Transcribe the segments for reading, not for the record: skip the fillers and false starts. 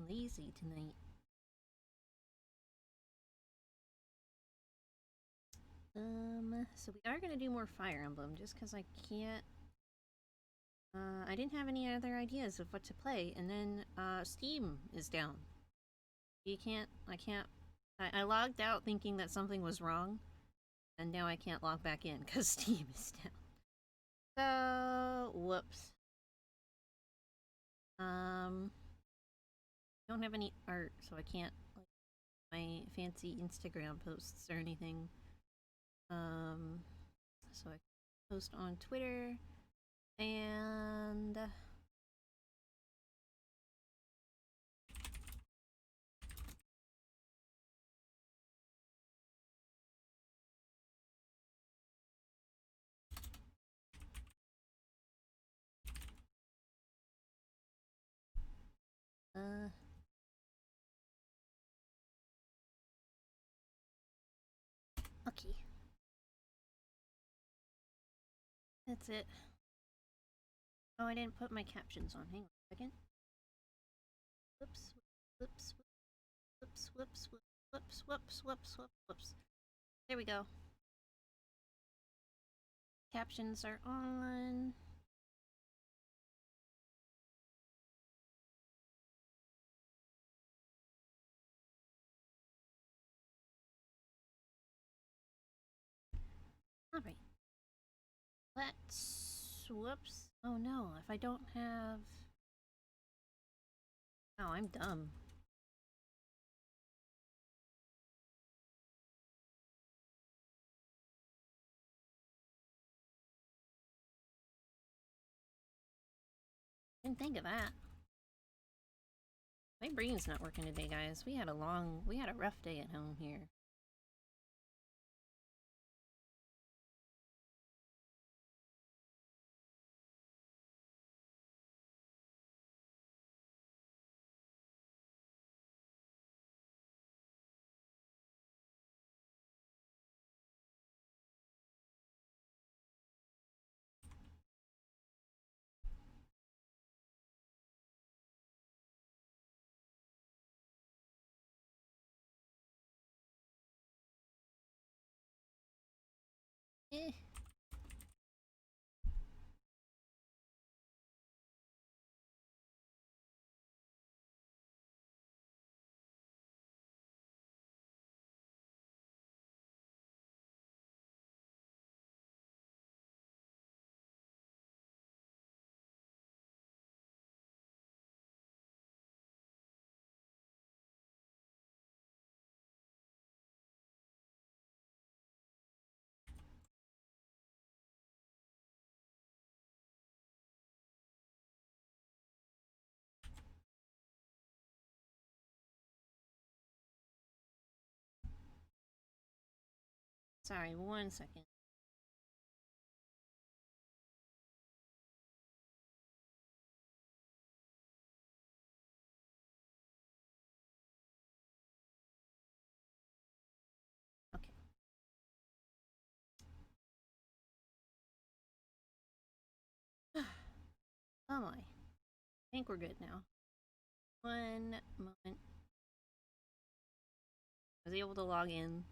lazy tonight. So we are gonna do more Fire Emblem just because I can't. I didn't have any other ideas of what to play, and then Steam is down. You can't. I can't. I logged out thinking that something was wrong, and now I can't log back in because Steam is down. So whoops. Don't have any art, so I can't like my fancy Instagram posts or anything. So I post on Twitter and uh okay. That's it. Oh, I didn't put my captions on. Hang on a second. Whoops, whoops, whoops, whoops, whoops, whoops, whoops, whoops, whoops. There we go. Captions are on. Alright. Let's. Whoops. Oh no, if I don't have. Oh, I'm dumb. Didn't think of that. My brain's not working today, guys. We had a rough day at home here. Eh. Sorry, 1 second. Okay. Oh my. I think we're good now. 1 moment. I was able to log in.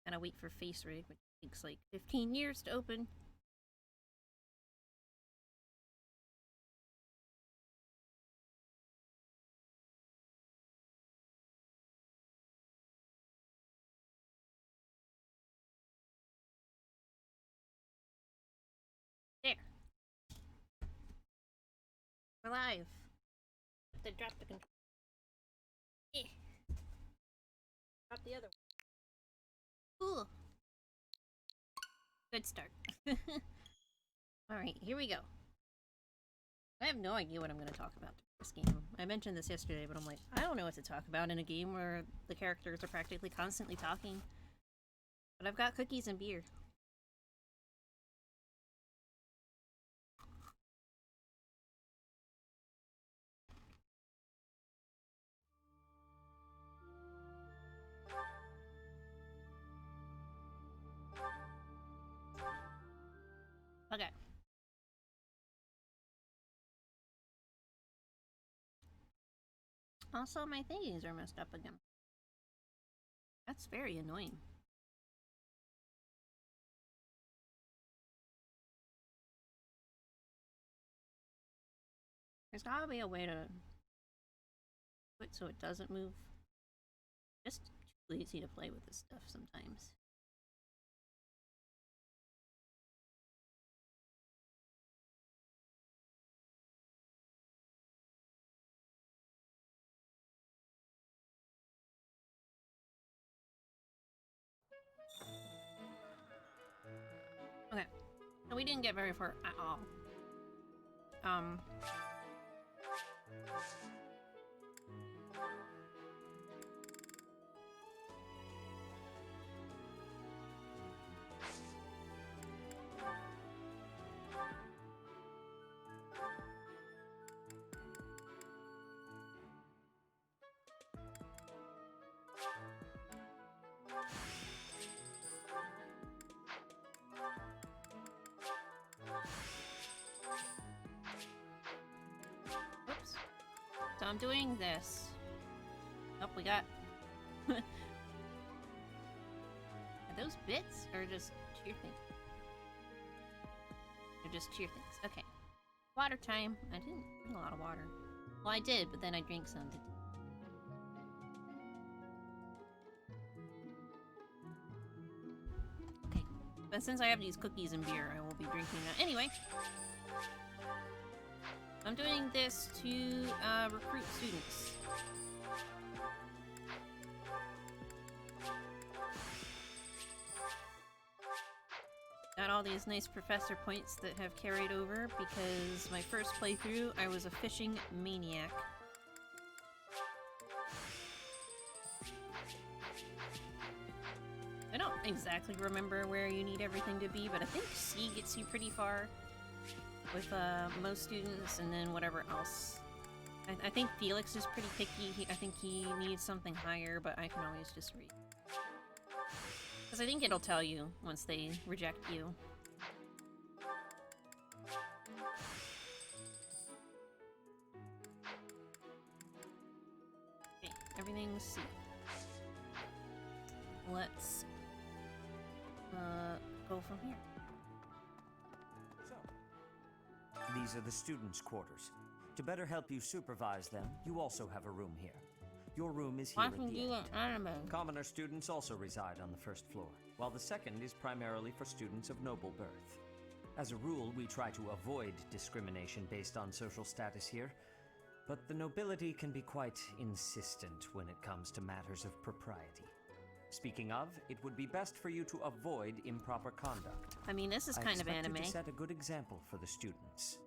Gotta wait for Face Rig, which takes like 15 years to open. There. We're live. Drop the control. Eh. Drop the other one. Ooh. Good start. Alright, here we go. I have no idea what I'm going to talk about this game. I mentioned this yesterday, but I'm like, I don't know what to talk about in a game where the characters are practically constantly talking. But I've got cookies and beer. Also, my thingies are messed up again. That's very annoying. There's gotta be a way to do it so it doesn't move. Just too lazy to play with this stuff sometimes. Okay, so we didn't get very far at all. Oops. So I'm doing this. Oh, we got... Are those bits or just cheer things? They're just cheer things. Okay. Water time. I didn't drink a lot of water. Well, I did, but then I drank some. Okay. But since I have these cookies and beer, I will be drinking that. Anyway. I'm doing this to recruit students. Got all these nice professor points that have carried over because my first playthrough, I was a fishing maniac. I don't exactly remember where you need everything to be, but I think C gets you pretty far with most students, and then whatever else. I think Felix is pretty picky. I think he needs something higher, but I can always just read. Because I think it'll tell you once they reject you. Okay, everything's C. Let's go from here. These are the students' quarters. To better help you supervise them, you also have a room here. Your room is here at the end. Commoner students also reside on the first floor, while the second is primarily for students of noble birth. As a rule, we try to avoid discrimination based on social status here, but the nobility can be quite insistent when it comes to matters of propriety. Speaking of, it would be best for you to avoid improper conduct. I mean, this is kind of anime. I expect you to set a good example for the students.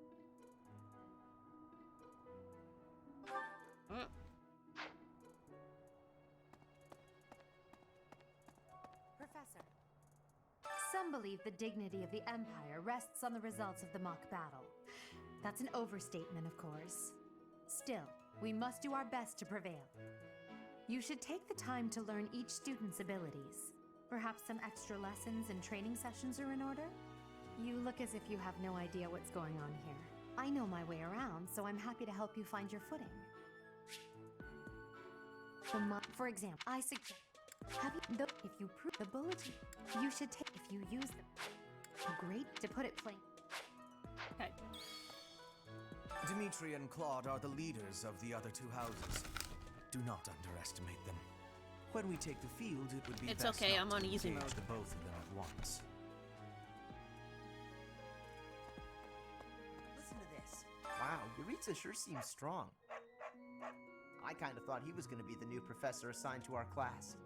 Professor, some believe the dignity of the Empire rests on the results of the mock battle. That's an overstatement, of course. Still, we must do our best to prevail. You should take the time to learn each student's abilities. Perhaps some extra lessons and training sessions are in order? You look as if you have no idea what's going on here. I know my way around, so I'm happy to help you find your footing. For example, I suggest if you prove the bulletin, you should take if you use them. Great, to put it plain. Okay. Dimitri and Claude are the leaders of the other two houses. Do not underestimate them. When we take the field, it would be It's best okay, not I'm to on easy engage mode. the both of them at once. Listen to this. Wow, Yuritsa sure seems strong. I kind of thought he was going to be the new professor assigned to our class.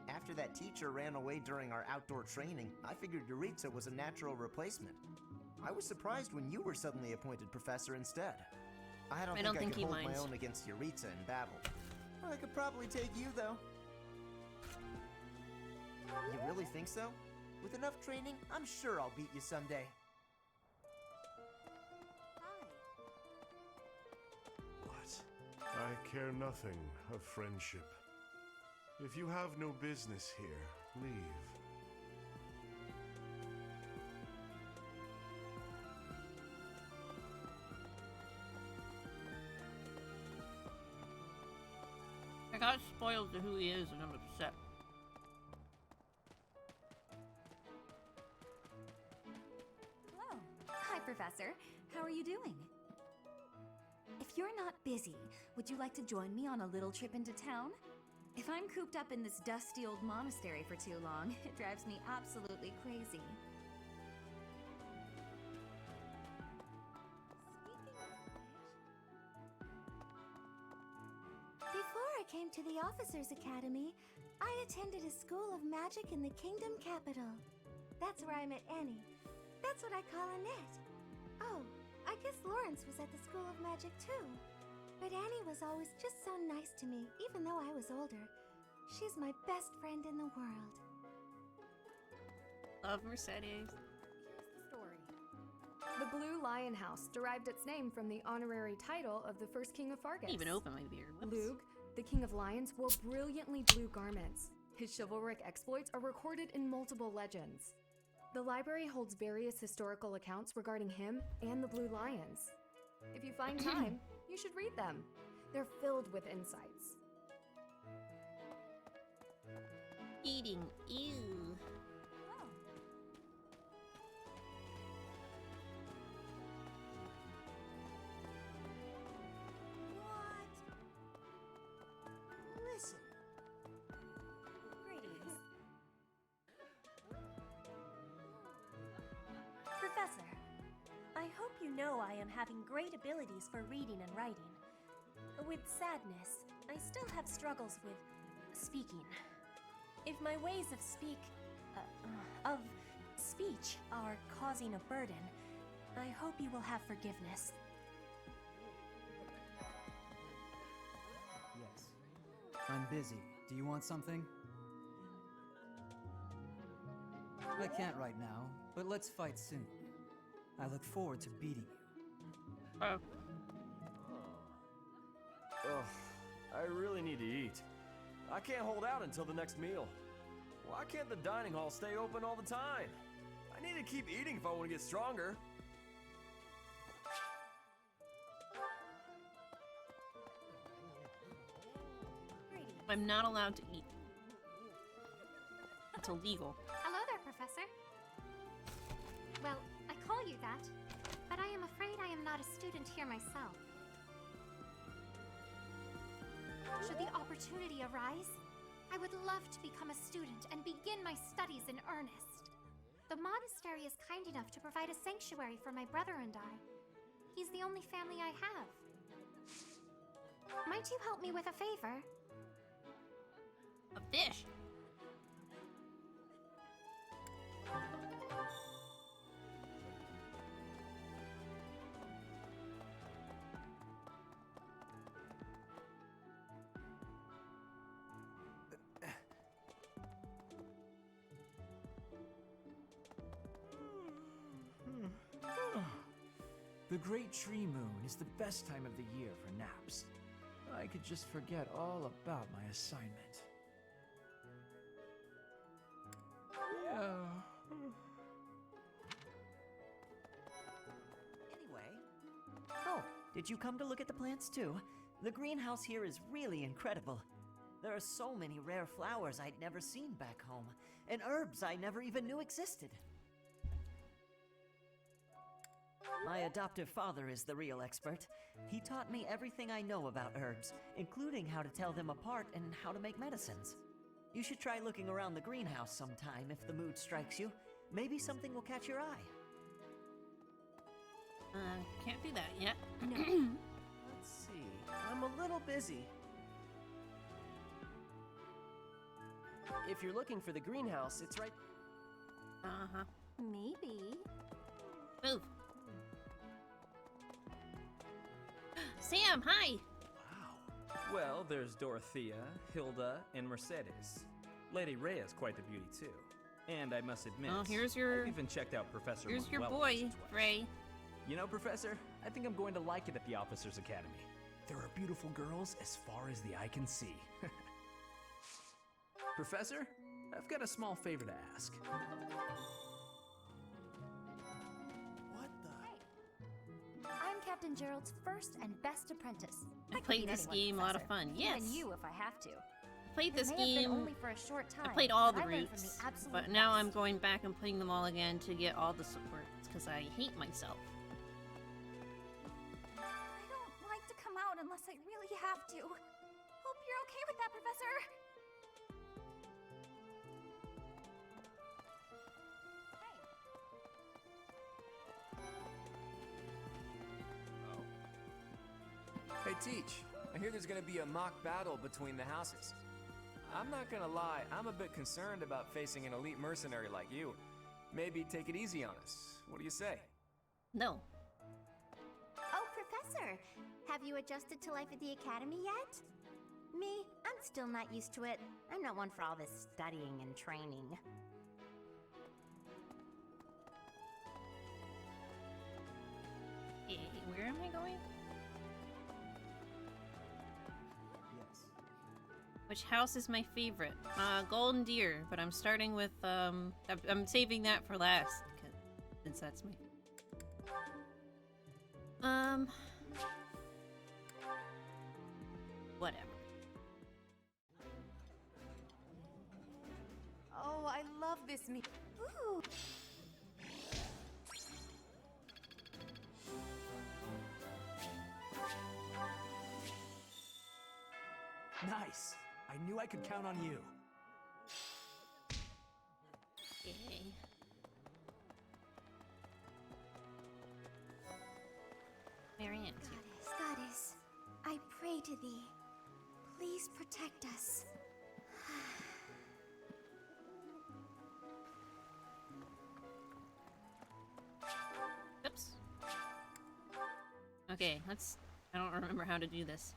After that teacher ran away during our outdoor training, I figured Yuritsa was a natural replacement. I was surprised when you were suddenly appointed professor instead. I don't think I could hold my own against Yuritsa in battle. I could probably take you, though. You really think so? With enough training, I'm sure I'll beat you someday. What? I care nothing of friendship. If you have no business here, leave. got spoiled to who he is and I'm upset. Hello. Hi, Professor. How are you doing? If you're not busy, would you like to join me on a little trip into town? If I'm cooped up in this dusty old monastery for too long, it drives me absolutely crazy. Before I came to the Officers' Academy, I attended a school of magic in the Kingdom Capital. That's where I met Annie. That's what I call Annette. Oh, I guess Lawrence was at the School of Magic too. But Annie was always just so nice to me, even though I was older. She's my best friend in the world. Love Mercedes. Here's the story. The Blue Lion House derived its name from the honorary title of the first king of Fargus. I didn't even open my beer. Whoops. Lug, the king of lions, wore brilliantly blue garments. His chivalric exploits are recorded in multiple legends. The library holds various historical accounts regarding him and the Blue Lions. If you find time, you should read them. They're filled with insights. Eating. Ew. Listen. Greetings. Professor, I hope you know I am having great abilities for reading and writing. With sadness, I still have struggles with speaking. If my ways of speech are causing a burden, I hope you will have forgiveness. Yes. I'm busy. Do you want something? I can't right now, but let's fight soon. I look forward to beating you. Oh. Ugh, I really need to eat. I can't hold out until the next meal. Why can't the dining hall stay open all the time? I need to keep eating if I want to get stronger. I'm not allowed to eat. It's illegal. Hello there, Professor. Well, I call you that, but I am afraid I am not a student here myself. Should the opportunity arise, I would love to become a student and begin my studies in earnest. The monastery is kind enough to provide a sanctuary for my brother and I. He's the only family I have. Might you help me with a favor? A fish. The Great Tree Moon is the best time of the year for naps. I could just forget all about my assignment. Anyway. Oh, did you come to look at the plants too? The greenhouse here is really incredible. There are so many rare flowers I'd never seen back home, and herbs I never even knew existed. My adoptive father is the real expert. He taught me everything I know about herbs, including how to tell them apart and how to make medicines. You should try looking around the greenhouse sometime if the mood strikes you. Maybe something will catch your eye. Can't do that yet. No. Let's see. I'm a little busy. If you're looking for the greenhouse, it's right... Uh-huh. Maybe. Move. Sam, hi! Wow. Well, there's Dorothea, Hilda, and Mercedes. Lady Rhea's quite the beauty, too. And I must admit, well, here's your... I've even checked out Professor Here's your Manuel boy, Ray. You know, Professor, I think I'm going to like it at the Officers' Academy. There are beautiful girls as far as the eye can see. Professor, I've got a small favor to ask. What the... I'm Captain Captain Gerald's first and best apprentice. I played this game, a lot of fun. Yes. Even you, if I have to. Played this It may have been game. only for a short time, I played all the but I learned from routes, the absolute but now I'm best. going back and playing them all again to get all the supports because I hate myself. I don't like to come out unless I really have to. Hope you're okay with that, Professor. Hey, Teach. I hear there's gonna be a mock battle between the houses. I'm not gonna lie, I'm a bit concerned about facing an elite mercenary like you. Maybe take it easy on us. What do you say? No. Oh, Professor, have you adjusted to life at the Academy yet? Me, I'm still not used to it. I'm not one for all this studying and training. Hey, where am I going? Which house is my favorite? Golden Deer, but I'm starting with, I'm saving that for last, since that's me. Whatever. Oh, I love this me. Ooh. Nice. I knew I could count on you. Yay. Marianne. Goddess, I pray to thee. Please protect us. Oops. Okay, let's... I don't remember how to do this.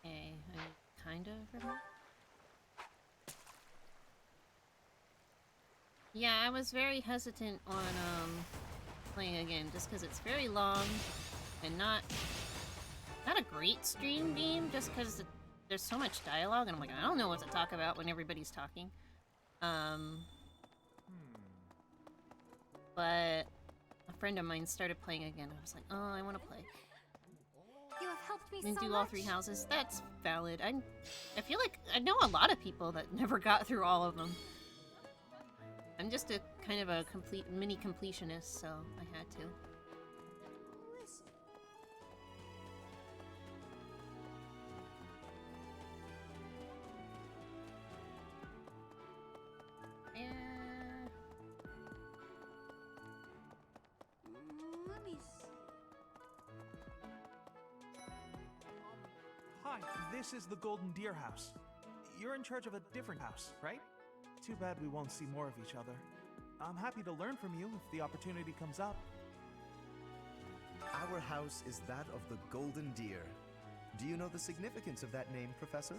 Okay, I kind of remember. Yeah, I was very hesitant on playing again just because it's very long and not a great stream game just because there's so much dialogue and I'm like, I don't know what to talk about when everybody's talking. But a friend of mine started playing again. I was like, oh, I want to play. You have helped me And so do much. all 3 houses. That's valid. I feel like I know a lot of people that never got through all of them. I'm just a kind of a mini completionist, so I had to. Let me see. Hi, this is the Golden Deer House. You're in charge of a different house, right? Too bad we won't see more of each other. I'm happy to learn from you if the opportunity comes up. Our house is that of the Golden Deer. Do you know the significance of that name, Professor?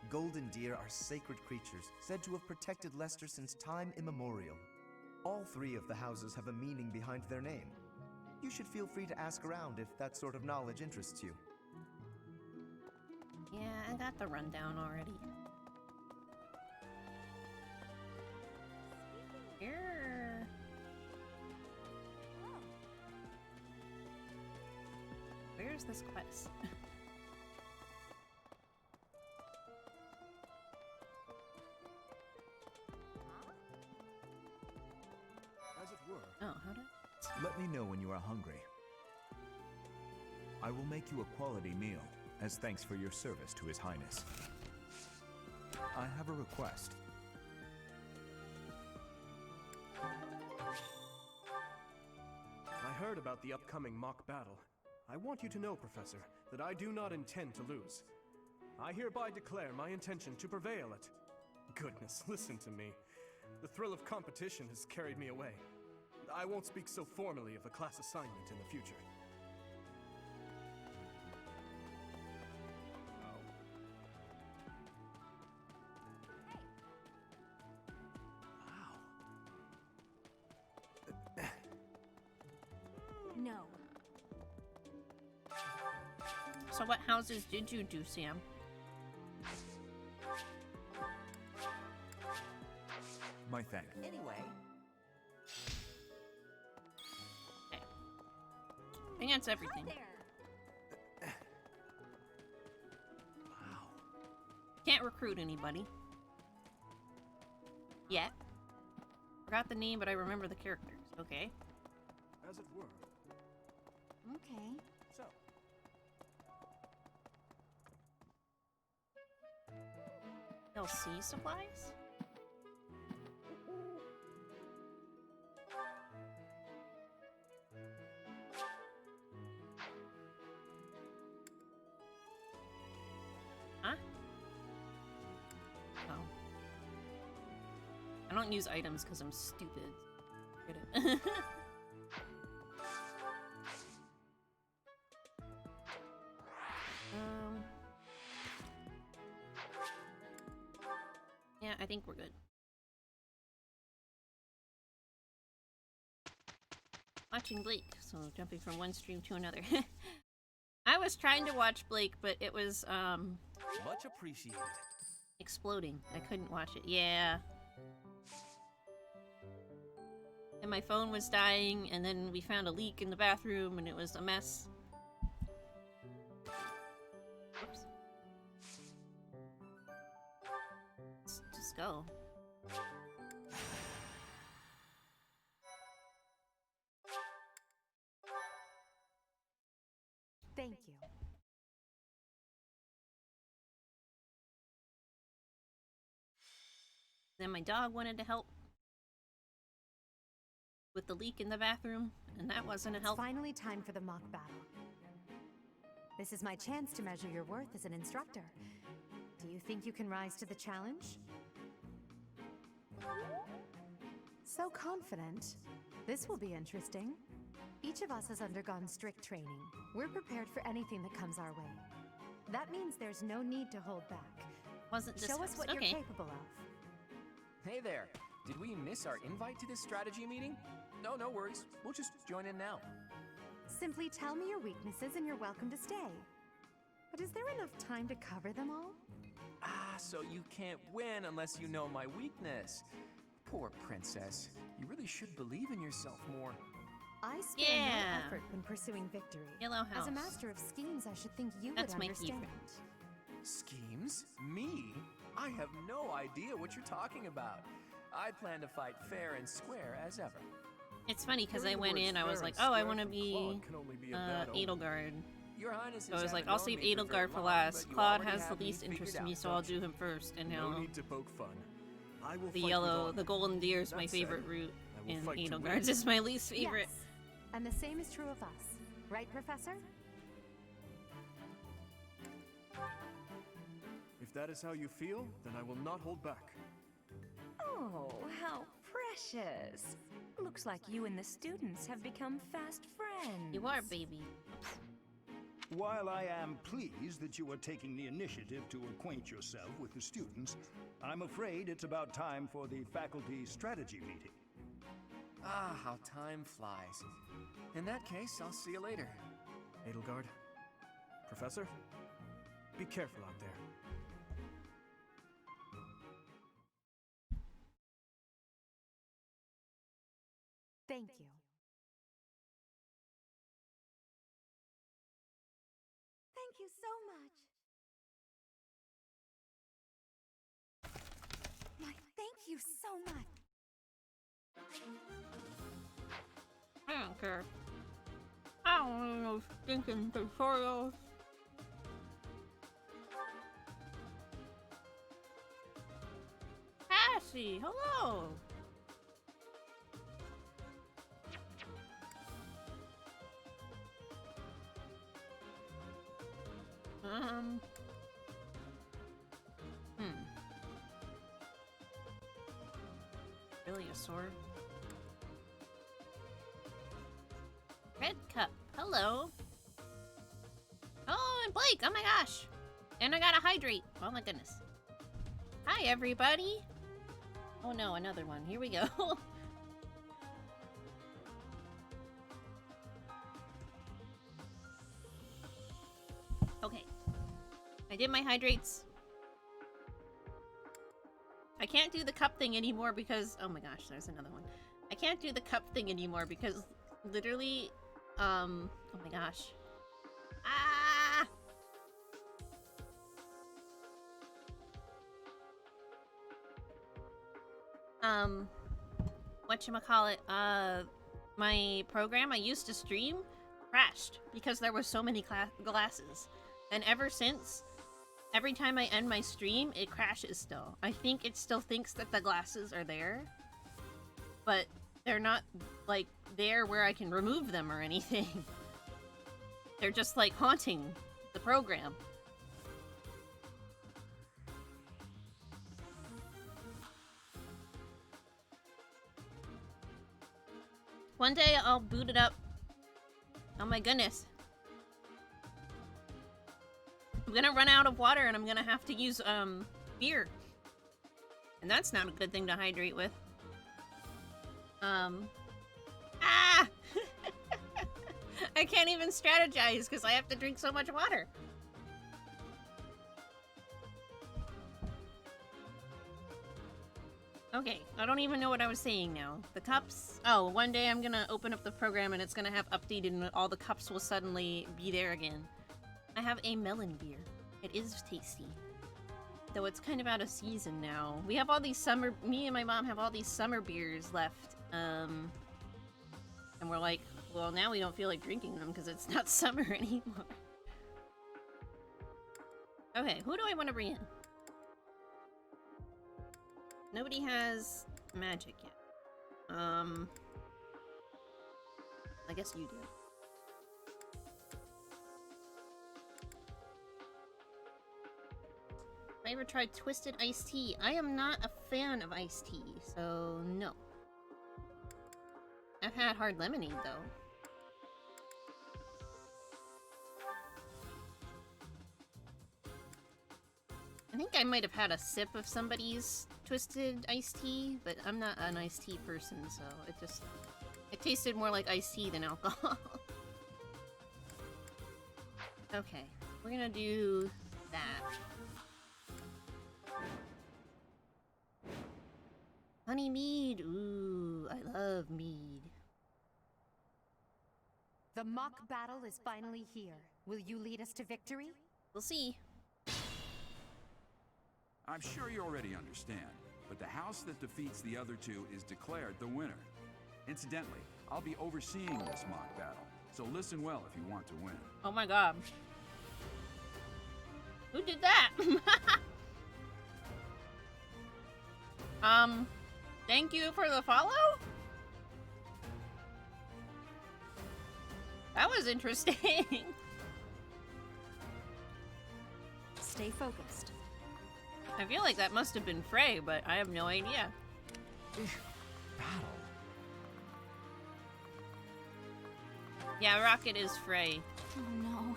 Golden deer are sacred creatures, said to have protected Leicester since time immemorial. All 3 of the houses have a meaning behind their name. You should feel free to ask around if that sort of knowledge interests you. Yeah, I got the rundown already. Here. Where's this quest? As it were. Oh, how did... Let me know when you are hungry. I will make you a quality meal, as thanks for your service to His Highness. I have a request. I heard about the upcoming mock battle. I want you to know, Professor, that I do not intend to lose. I hereby declare my intention to prevail at... Goodness, listen to me. The thrill of competition has carried me away. I won't speak so formally of a class assignment in the future. No. So what houses did you do, Sam? My thanks. Anyway. Okay. I think that's everything. Wow. Can't recruit anybody. Yet. Forgot the name, but I remember the characters. Okay. As it were. Okay. So, LC supplies? Huh? Oh. I don't use items because I'm stupid. Get it? Yeah, I think we're good. Watching Blake, so jumping from one stream to another. I was trying to watch Blake, but it was, Much appreciated. exploding. I couldn't watch it. Yeah. And my phone was dying, and then we found a leak in the bathroom, and it was a mess. Oops. Let's just go. Thank you. Then my dog wanted to help with the leak in the bathroom, and that wasn't a help. It's finally time for the mock battle. This is my chance to measure your worth as an instructor. Do you think you can rise to the challenge? So confident. This will be interesting. Each of us has undergone strict training. We're prepared for anything that comes our way. That means there's no need to hold back. Wasn't this Show us what okay. you're capable of. Hey there. Did we miss our invite to this strategy meeting? No, no worries. We'll just join in now. Simply tell me your weaknesses and you're welcome to stay. But is there enough time to cover them all? Ah, so you can't win unless you know my weakness. Poor princess. You really should believe in yourself more. I spare Yeah. no effort when pursuing victory. Yellow As house. a master of schemes, I should think you That's would my understand. favorite. Schemes? Me? I have no idea what you're talking about. I plan to fight fair and square as ever. It's funny because I Hearing the went words in, I was fair like, and oh, I square want to from be Claude can only be a bad omen. Edelgard. Your Highness So I was like, haven't I'll known save me for very Edelgard for long, last. but you Claude already has the have me least interest figured in me, out, so I'll don't do you? him first. And No now need to poke fun. I will the fight yellow, with the honor. golden deer is my That said, favorite route, I will and fight to win. Edelgard's is my least favorite. Yes. And the same is true of us. Right, Professor? If that is how you feel, then I will not hold back. Oh, how precious. Looks like you and the students have become fast friends. You are, baby. While I am pleased that you are taking the initiative to acquaint yourself with the students, I'm afraid it's about time for the faculty strategy meeting. Ah, how time flies. In that case, I'll see you later. Edelgard, Professor, be careful out there. Thank you. Thank you so much. My thank you so much. I don't care. I don't want no stinking tutorials. Cassie, hello. Really a sword? Red cup. Hello. Oh, and Blake. Oh my gosh. And I gotta hydrate. Oh my goodness. Hi, everybody. Oh no, another one. Here we go. Okay. I did my hydrates. I can't do the cup thing anymore because... Oh my gosh, there's another one. I can't do the cup thing anymore because literally... Oh my gosh. Ah! Whatchamacallit, my program I used to stream crashed because there were so many glasses. And ever since, every time I end my stream, it crashes still. I think it still thinks that the glasses are there, but they're not, like, there where I can remove them or anything. They're just, like, haunting the program. One day I'll boot it up. Oh my goodness. I'm gonna run out of water and I'm gonna have to use, beer. And that's not a good thing to hydrate with. Ah! I can't even strategize because I have to drink so much water. Okay, I don't even know what I was saying now. The cups... Oh, one day I'm gonna open up the program and it's gonna have updated and all the cups will suddenly be there again. I have a melon beer. It is tasty. Though it's kind of out of season now. We have all these summer... Me and my mom have all these summer beers left. And we're like, well, now we don't feel like drinking them because it's not summer anymore. Okay, who do I want to bring in? Nobody has magic yet. I guess you do. Have I ever tried twisted iced tea? I am not a fan of iced tea, so no. I've had hard lemonade though. I think I might have had a sip of somebody's twisted iced tea, but I'm not an iced tea person, so it tasted more like iced tea than alcohol. Okay, we're gonna do that. Honey mead, ooh, I love mead. The mock battle is finally here. Will you lead us to victory? We'll see. I'm sure you already understand, but the house that defeats the other two is declared the winner. Incidentally, I'll be overseeing this mock battle, so listen well if you want to win. Oh my god. Who did that? Thank you for the follow? That was interesting. Stay focused. I feel like that must have been Frey, but I have no idea. Battle. Yeah, Rocket is Frey. Oh no.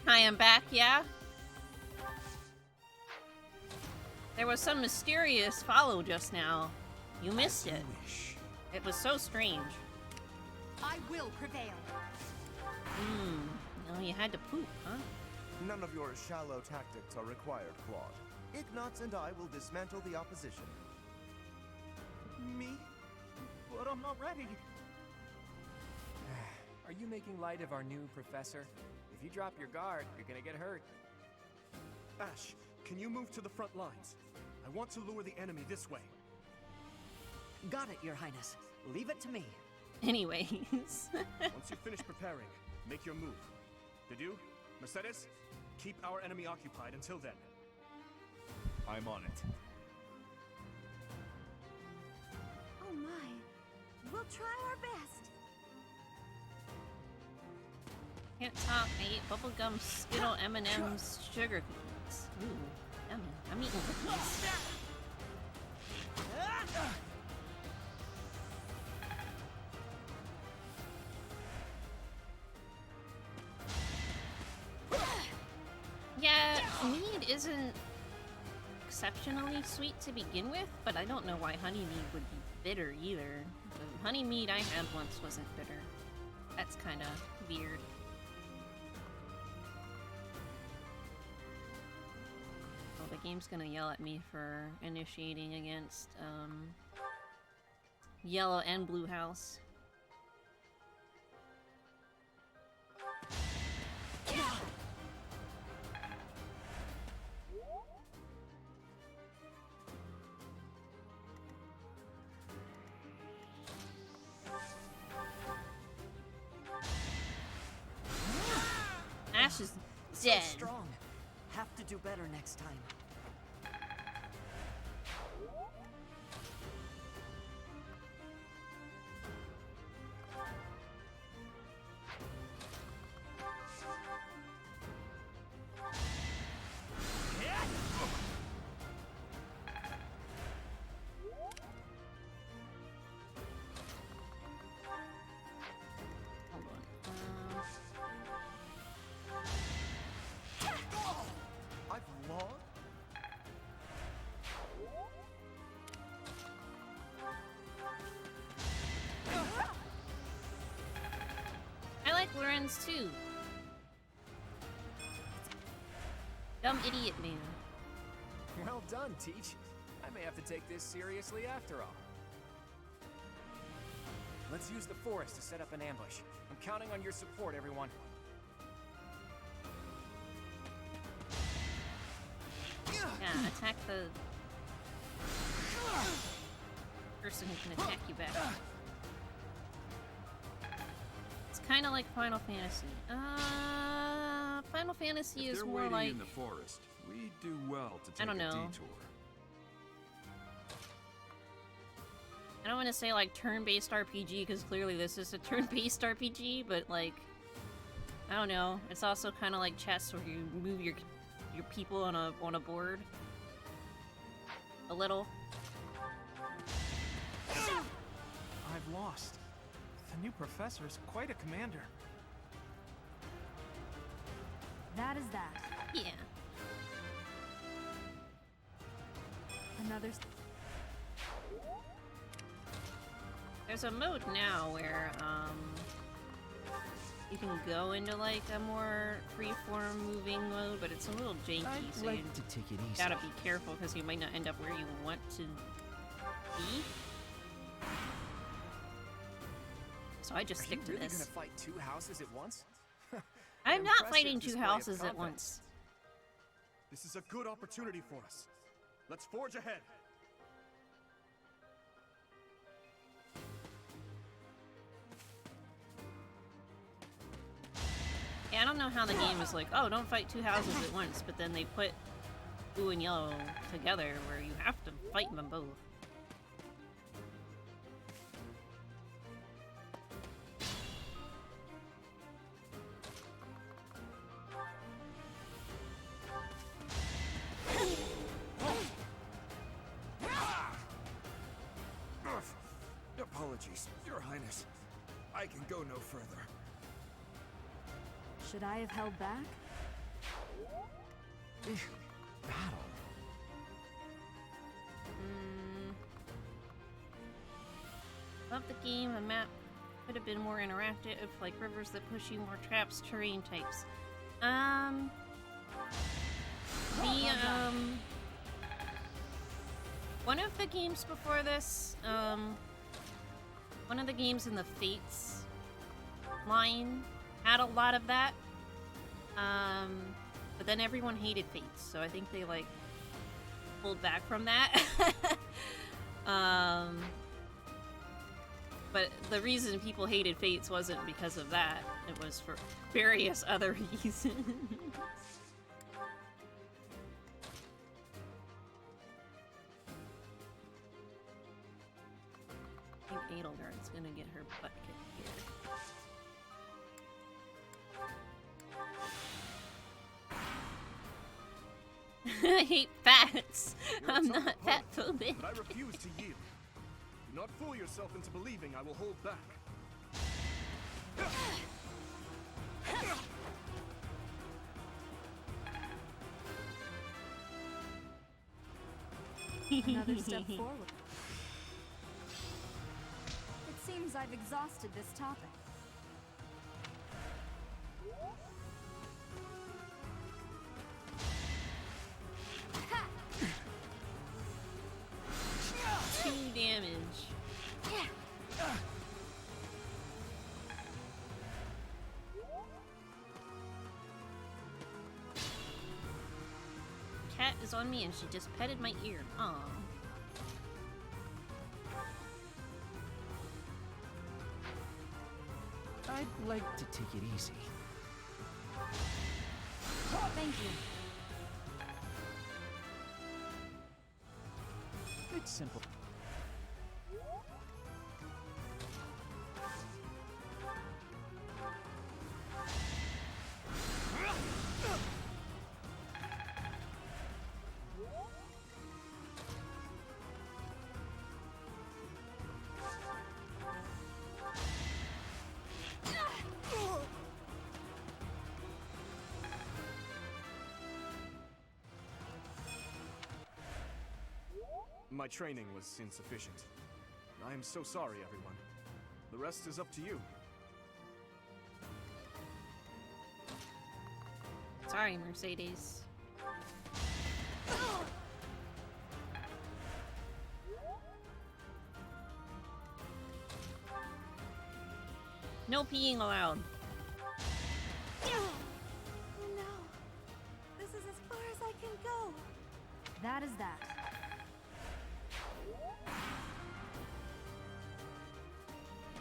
Hi, I'm back, yeah? There was some mysterious follow just now. You missed it. It was so strange. I will prevail. Oh, you had to poop, huh? None of your shallow tactics are required, Claude. Ignatz and I will dismantle the opposition. Me? But I'm not ready. Are you making light of our new professor? If you drop your guard, you're gonna get hurt. Ash, can you move to the front lines? I want to lure the enemy this way. Got it, Your Highness. Leave it to me. Anyways. Once you finish preparing, make your move. Did you? Mercedes? Keep our enemy occupied until then. I'm on it. Oh my. We'll try our best. Can't talk. I eat bubblegum, Skittle, M&M's, sugar cookies. Ooh, yummy. I'm eating cookies. Yeah, mead isn't exceptionally sweet to begin with, but I don't know why honey mead would be bitter either. The honey mead I had once wasn't bitter. That's kind of weird. game's gonna yell at me for initiating against yellow and blue house. Ash is dead. So strong. Have to do better next time. Lorenz too. Dumb idiot man. Well done, Teach. I may have to take this seriously after all. Let's use the forest to set up an ambush. I'm counting on your support, everyone. Yeah, attack the person who can attack you back. Kind of like Final Fantasy. Final Fantasy is more like. In the forest, we do well to take I don't know. A detour. I don't want to say like turn-based RPG because clearly this is a turn-based RPG, but like, I don't know. It's also kind of like chess where you move your people on a board a little. I've lost. The new professor is quite a commander. That is that. Yeah. Another. There's a mode now where you can go into like a more free-form moving mode, but it's a little janky, I'd so like you to take it easy. gotta be careful because you might not end up where you want to be. So I just stick to really this. Gonna fight two houses at once? I'm not Impressive fighting two display of houses at confidence. once. This is a good opportunity for us. Let's forge ahead. Yeah, I don't know how the game is like, oh, don't fight two houses at once, but then they put blue and yellow together where you have to fight them both. Apologies, Your Highness. I can go no further. Should I have held back? Battle. Love the game. The map could have been more interactive, like rivers that push you, more traps, terrain types. One of the games before this, one of the games in the Fates line had a lot of that. But then everyone hated Fates, so I think they like pulled back from that. But the reason people hated Fates wasn't because of that. It was for various other reasons. I think Edelgard's gonna get her butt kicked here. I hate fats. I'm not fat phobic. But I refuse to yield. Do not fool yourself into believing I will hold back. Another step forward. It seems I've exhausted this topic. is on me and she just petted my ear. Aww. I'd like to take it easy. Thank you. It's simple. My training was insufficient. I am so sorry, everyone. The rest is up to you. Sorry, Mercedes. No peeing allowed. No. This is as far as I can go. That is that.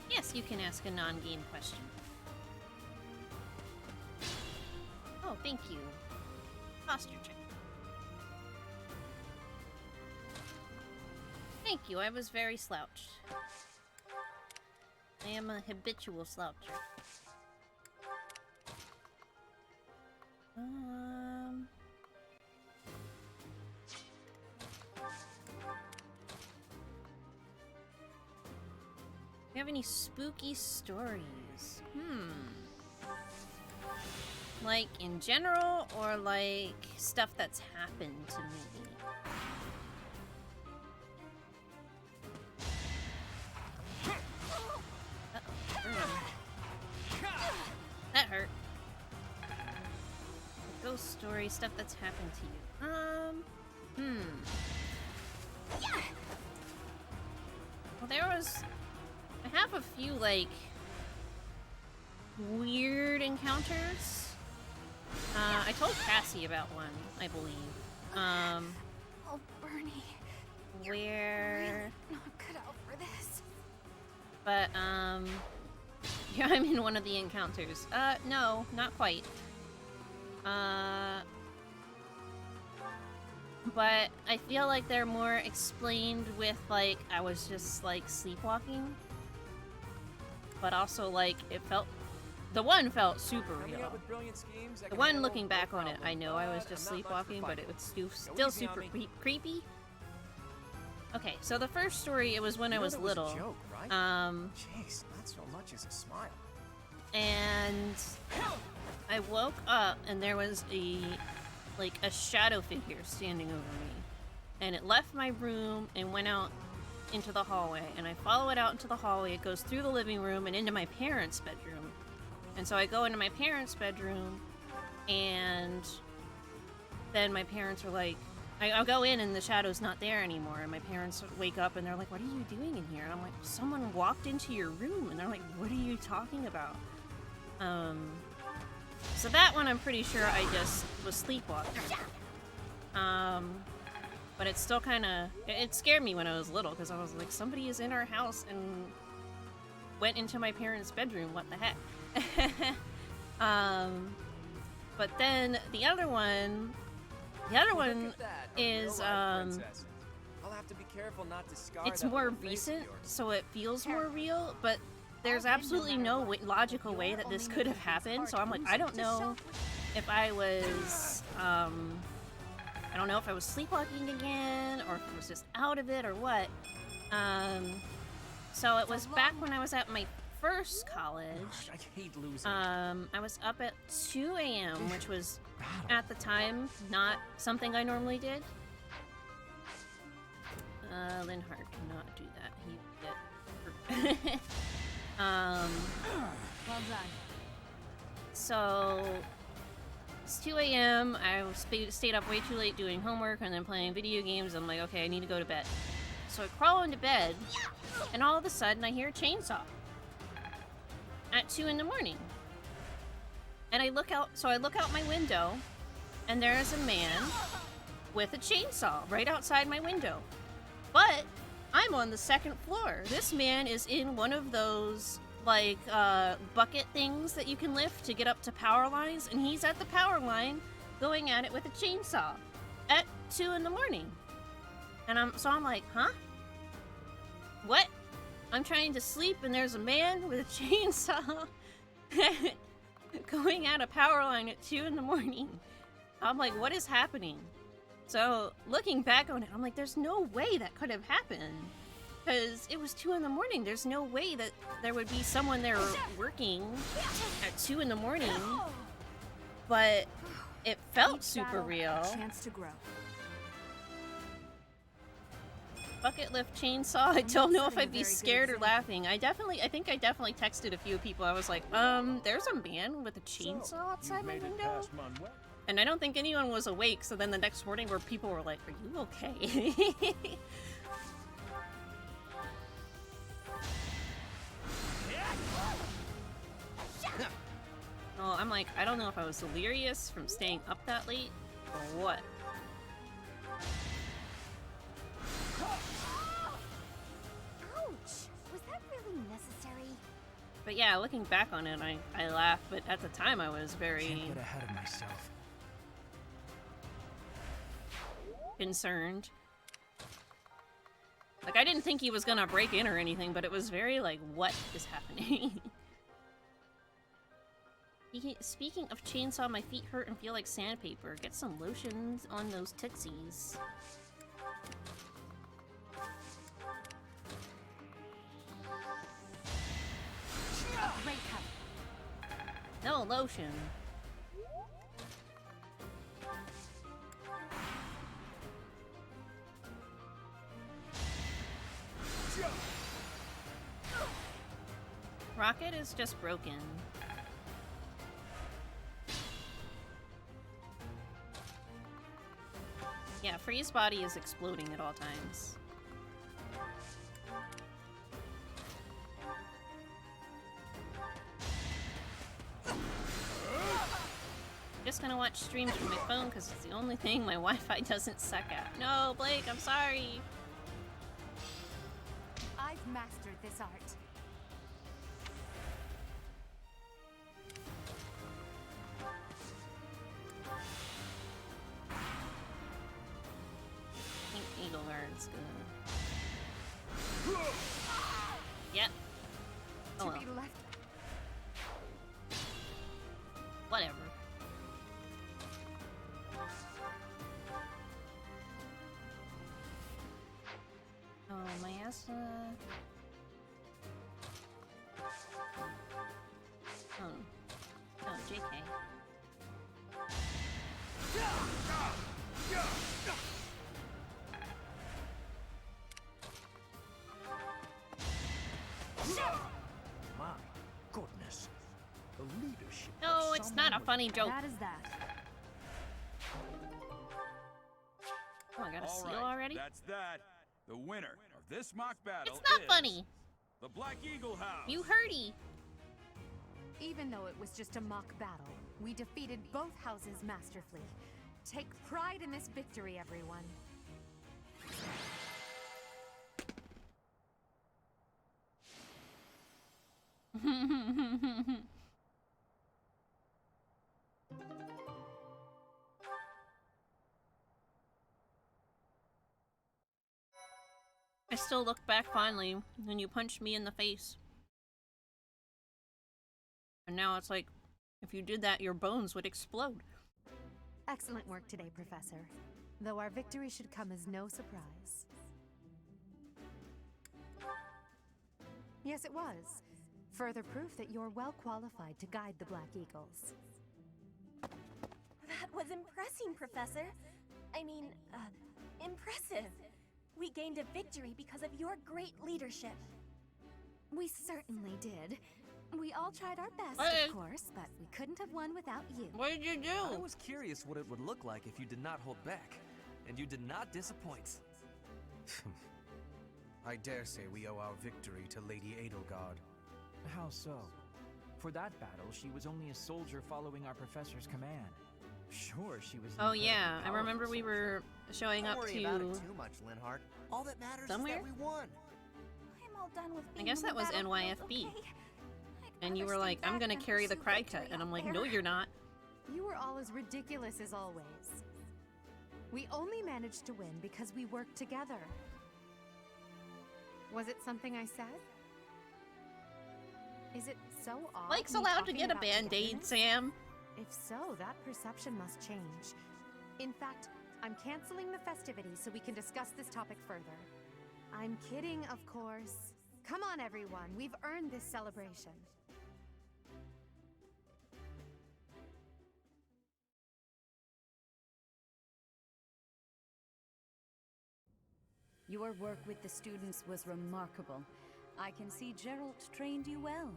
Yes, you can ask a non-game question. Oh, thank you. Posture check. Thank you, I was very slouched. I am a habitual sloucher. Do you have any spooky stories? Like in general, or like stuff that's happened to me? That hurt. Ghost story, stuff that's happened to you. Well, there was... I have a few, like, weird encounters. I told Cassie about one, I believe. Oh, Bernie. Where... Really not cut out for this. But, yeah, I'm in one of the encounters. No, not quite. But I feel like they're more explained with, like, I was just, like, sleepwalking. But also, like, it felt... The one felt super real. The one looking back on it, I know I was just sleepwalking, but it was still super creepy. Okay, so the first story, it was when I was little. Joke, right? Jeez, not so much as a smile. And I woke up and there was a shadow figure standing over me. And it left my room and went out into the hallway. And I follow it out into the hallway. It goes through the living room and into my parents' bedroom. And so I go into my parents' bedroom, and then my parents are like, I'll go in and the shadow's not there anymore. And my parents wake up and they're like, what are you doing in here? And I'm like, someone walked into your room. And they're like, what are you talking about? So that one I'm pretty sure I just was sleepwalking. But it's still kind of... It scared me when I was little, because I was like, somebody is in our house and went into my parents' bedroom. What the heck? But then the other one is I'll have to be careful not to scar it's that more little face of recent, yours. so it feels more real, but there's absolutely no logical way that this could have happened. So I'm like, I don't know if I was I don't know if I was sleepwalking again, or if I was just out of it, or what. So it was back when I was at my first college. I hate losing. I was up at 2 a.m., which was, at the time, not something I normally did. Linhart cannot do that. He did. Well done. So, it's 2 a.m. I stayed up way too late doing homework and then playing video games. I'm like, okay, I need to go to bed. So I crawl into bed, and all of a sudden I hear a chainsaw. At 2 in the morning. And I look out my window, and there is a man with a chainsaw right outside my window. But I'm on the second floor. This man is in one of those, like, bucket things that you can lift to get up to power lines, and he's at the power line going at it with a chainsaw at 2 in the morning. And I'm like, huh? What? I'm trying to sleep and there's a man with a chainsaw going at a power line at 2 in the morning. I'm like, what is happening? So, looking back on it, I'm like, there's no way that could have happened. Because it was 2 in the morning. There's no way that there would be someone there working at 2 in the morning. But it felt super real. Chance to grow. Bucket lift chainsaw. I don't know if I'd be scared or laughing. I think I definitely texted a few people. I was like, there's a man with a chainsaw outside my window. And I don't think anyone was awake, so then the next morning where people were like, are you okay? Oh, I'm like, I don't know if I was delirious from staying up that late or what. Ouch! Was that really necessary? But yeah, looking back on it, I laugh, but at the time I was very... Can't get ahead of myself. Concerned. Like, I didn't think he was gonna break in or anything, but it was very like, what is happening? Speaking of chainsaw, my feet hurt and feel like sandpaper. Get some lotions on those tootsies. No lotion. Rocket is just broken. Yeah, Freeze body is exploding at all times. Just gonna watch streams from my phone because it's the only thing my Wi-Fi doesn't suck at. No, Blake, I'm sorry. I've mastered this art. I think Eagle Guard's good. Yep. Oh well. Whatever. Oh, my ass, Oh, JK. My goodness. The leadership. No, it's not a funny joke. That is that. Oh, I got a All seal right, already? That's that. The winner of this mock battle It's not is funny. the Black Eagle House. You hearty. Even though it was just a mock battle, we defeated both houses masterfully. Take pride in this victory, everyone. I still look back fondly when you punched me in the face. And now it's like, if you did that, your bones would explode. Excellent work today, Professor. Though our victory should come as no surprise. Yes, it was. Further proof that you're well qualified to guide the Black Eagles. That was impressing, Professor. I mean, impressive. We gained a victory because of your great leadership. We certainly did. We all tried our best, of course, but we couldn't have won without you. What did you do? I was curious what it would look like if you did not hold back, and you did not disappoint. I dare say we owe our victory to Lady Edelgard. How so? For that battle, she was only a soldier following our professor's command. sure she was. Oh yeah, I incredibly remember powerful, we were showing Don't up worry to about it too much, Linhardt. All that matters somewhere. is that we won. I'm all done with I being guess on the that was battlefield, NYFB. okay? And you were rather like, stay I'm back gonna than carry the pursue cry victory cut, and up I'm like, there. no, you're not. You were all as ridiculous as always. We only managed to win because we worked together. Was it something I said? Is it so odd? Blake's me allowed to talking get a about band-aid, togetherness? Sam. If so, that perception must change. In fact, I'm canceling the festivities so we can discuss this topic further. I'm kidding, of course. Come on, everyone. We've earned this celebration. Your work with the students was remarkable. I can see Gerald trained you well.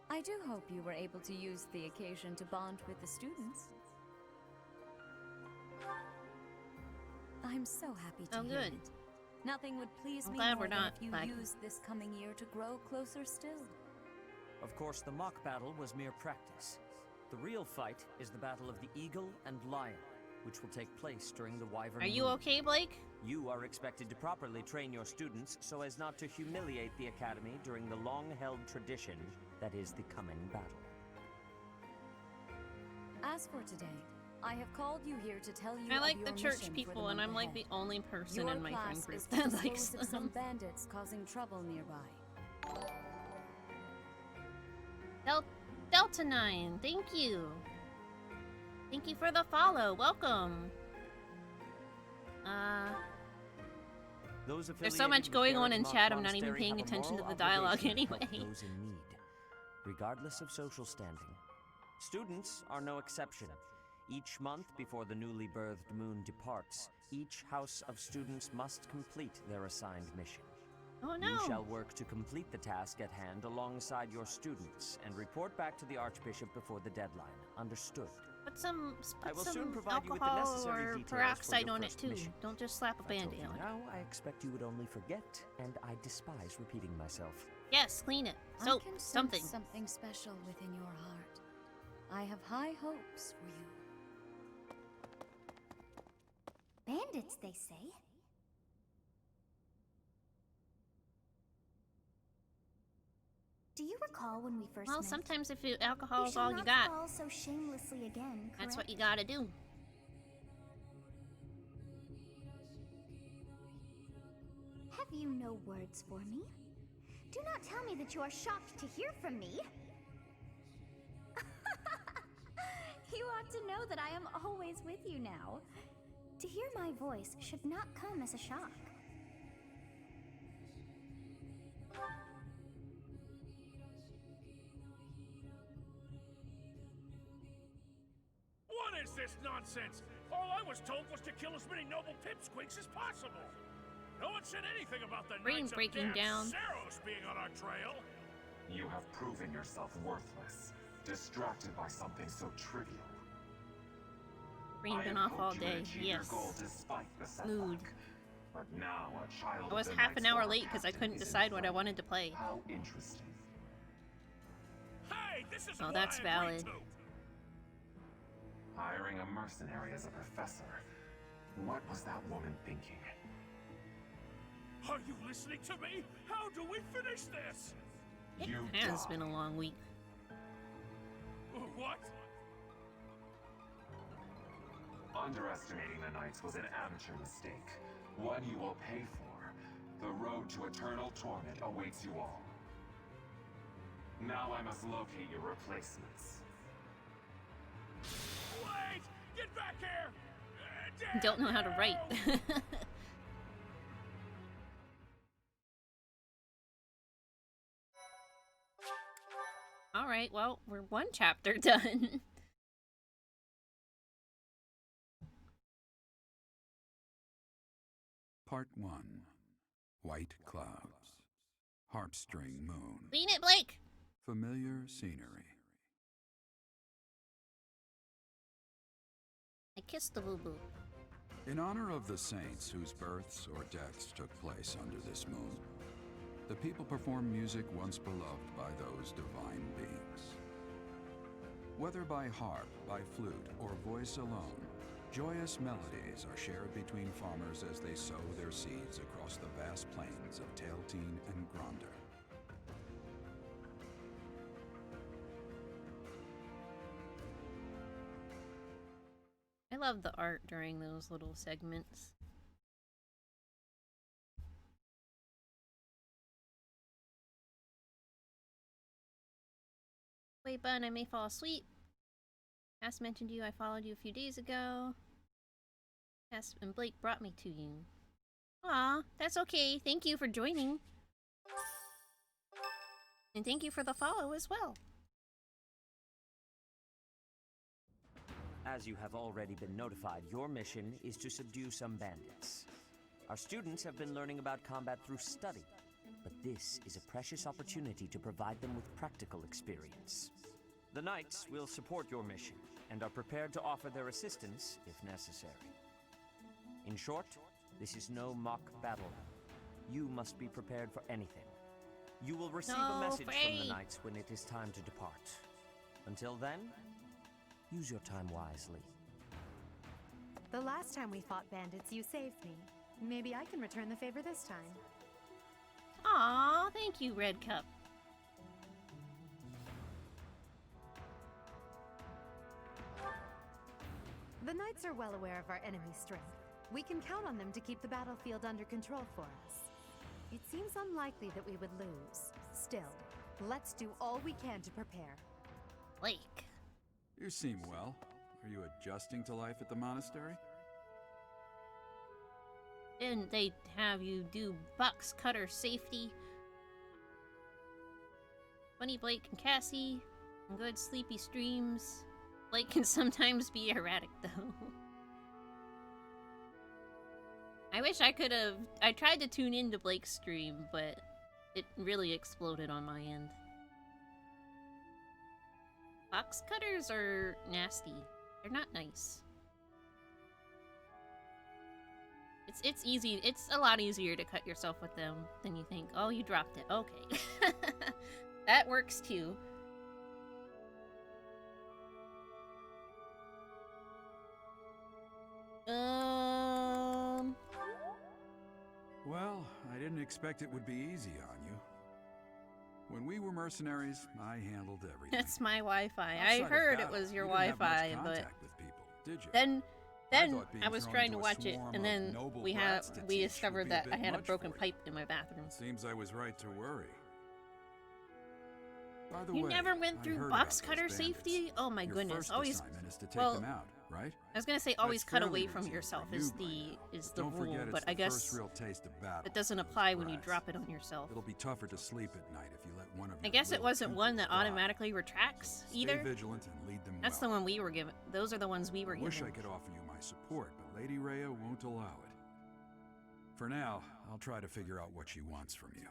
I do hope you were able to use the occasion to bond with the students. I'm so happy to hear good. it. Nothing would please I'm me glad more we're than not if you lagging. used this coming year to grow closer still. Of course, the mock battle was mere practice. The real fight is the battle of the Eagle and Lion, which will take place during the Wyvern Are you Moon. okay, Blake? You are expected to properly train your students so as not to humiliate the Academy during the long-held tradition that is the coming battle. As for today, I have called you here to tell you I of like your the church mission for people, the and month I'm like ahead. the only person Your in my friend class group is to that likes dispose of some them. bandits causing trouble nearby. Delta 9, thank you. Thank you for the follow. Welcome. Those There's so much affiliated with going on in Garrett chat, I'm not even Monastery paying have a attention to moral the dialogue obligation to anyway. help those in need, regardless of social standing. Students are no exception. Each month before the newly birthed moon departs, each house of students must complete their assigned mission. Oh no! You shall work to complete the task at hand alongside your students and report back to the Archbishop before the deadline. Understood? Put some, I will soon some provide you with the alcohol necessary or details for peroxide your on it first too. mission. Don't just slap a If I told band-aid you on it. now, I expect you would only forget, and I despise repeating myself. Yes, clean it. I Soap, can sense something. something special within your heart. I have high hopes for you. Bandits, they say. Do you recall when we first Well, met? sometimes if you, We alcohol's shall all you not got, fall so shamelessly again, that's what correct? you gotta do. Have you no words for me? Do not tell me that you are shocked to hear from me. You ought to know that I am always with you now. To hear my voice should not come as a shock. What is this nonsense? All I was told was to kill as many noble pipsqueaks as possible. No one said anything about the Brain Knights of breaking Death, down. Ceros being on our trail. You have proven yourself worthless, distracted by something so trivial. Brain I been had off all hoped you would day. achieve Yes. your goal despite the Mood. setback. But now a child I was of the half an Knights hour War late because I captain couldn't is in decide what I front. wanted to play. How interesting. Hey, this is Oh, what that's I valid. agreed to. Hiring a mercenary as a professor. What was that woman thinking? Are you listening to me? How do we finish this? It You has die. been a long week. What? Underestimating the Knights was an amateur mistake. One you will pay for. The road to eternal torment awaits you all. Now I must locate your replacements. Wait! Get back here! Don't know how to write. Alright, well, we're one chapter done. Part 1. White Clouds. Harpstring Moon. Clean it, Blake! Familiar scenery. I kissed the boo-boo. In honor of the saints whose births or deaths took place under this moon, the people perform music once beloved by those divine beings. Whether by harp, by flute, or voice alone, joyous melodies are shared between farmers as they sow their seeds across the vast plains of Tailteen and Gronder. I love the art during those little segments. Wait, Bun, I may fall asleep. Cass mentioned you. I followed you a few days ago. Cass and Blake brought me to you. Aw, that's okay. Thank you for joining. And thank you for the follow as well. As you have already been notified, your mission is to subdue some bandits. Our students have been learning about combat through study, but this is a precious opportunity to provide them with practical experience. The Knights will support your mission, and are prepared to offer their assistance if necessary. In short, this is no mock battle. You must be prepared for anything. You will receive a message from the Knights when it is time to depart. Until then, use your time wisely. The last time we fought bandits, you saved me. Maybe I can return the favor this time. Aw, thank you, Red Cup. The Knights are well aware of our enemy's strength. We can count on them to keep the battlefield under control for us. It seems unlikely that we would lose. Still, let's do all we can to prepare. Blake. You seem well. Are you adjusting to life at the monastery? Didn't they have you do box cutter safety? Funny Blake and Cassie, and good sleepy streams. Blake can sometimes be erratic though. I wish I could have... I tried to tune into Blake's stream, but it really exploded on my end. Box cutters are nasty. They're not nice. It's easy. It's a lot easier to cut yourself with them than you think. Oh, you dropped it. Okay. That works too. Well, I didn't expect it would be easy on you. When we were mercenaries, I handled everything. It's my Wi-Fi. Outside I of heard it battle, was your you didn't have much Wi-Fi, but contact with people, did you? then thought being I was thrown trying to into a watch it, swarm and of then noble we brats to teach would discovered be a that I bit had a much broken for you. pipe in my bathroom. Seems I was right to worry. By the You way, never went I through heard box about those cutter bandits. safety? Oh my Your goodness! first Always. assignment is to take Well, them out, right? I was gonna say always That's cut fairly away from routine yourself for is you by the now. the Don't rule, forget, it's but the I guess first real taste of battle it doesn't with apply those when you brats. drop it on yourself. It'll be tougher to sleep at night if you let one of I your guess it little wasn't one that pupils die. automatically retracts Stay either. vigilant and lead them That's well. the one we were given. Those are the ones we were I wish given. I could offer you my support, but Lady Rhea won't allow it. For now, I'll try to figure out what she wants from you.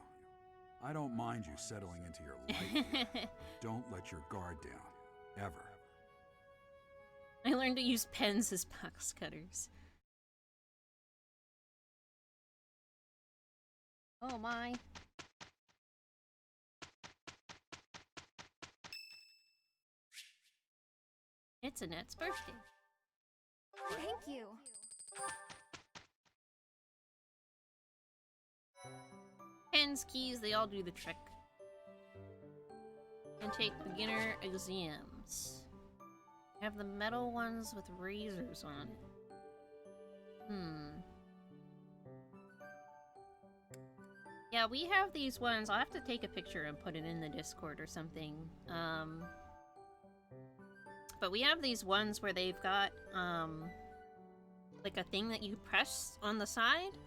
I don't mind you settling into your life here. Don't let your guard down. Ever. I learned to use pens as box cutters. Oh my. It's Annette's birthday. Thank you. Pens, keys, they all do the trick. And take beginner exams. Have the metal ones with razors on it. Yeah, we have these ones. I'll have to take a picture and put it in the Discord or something. But we have these ones where they've got, like a thing that you press on the side,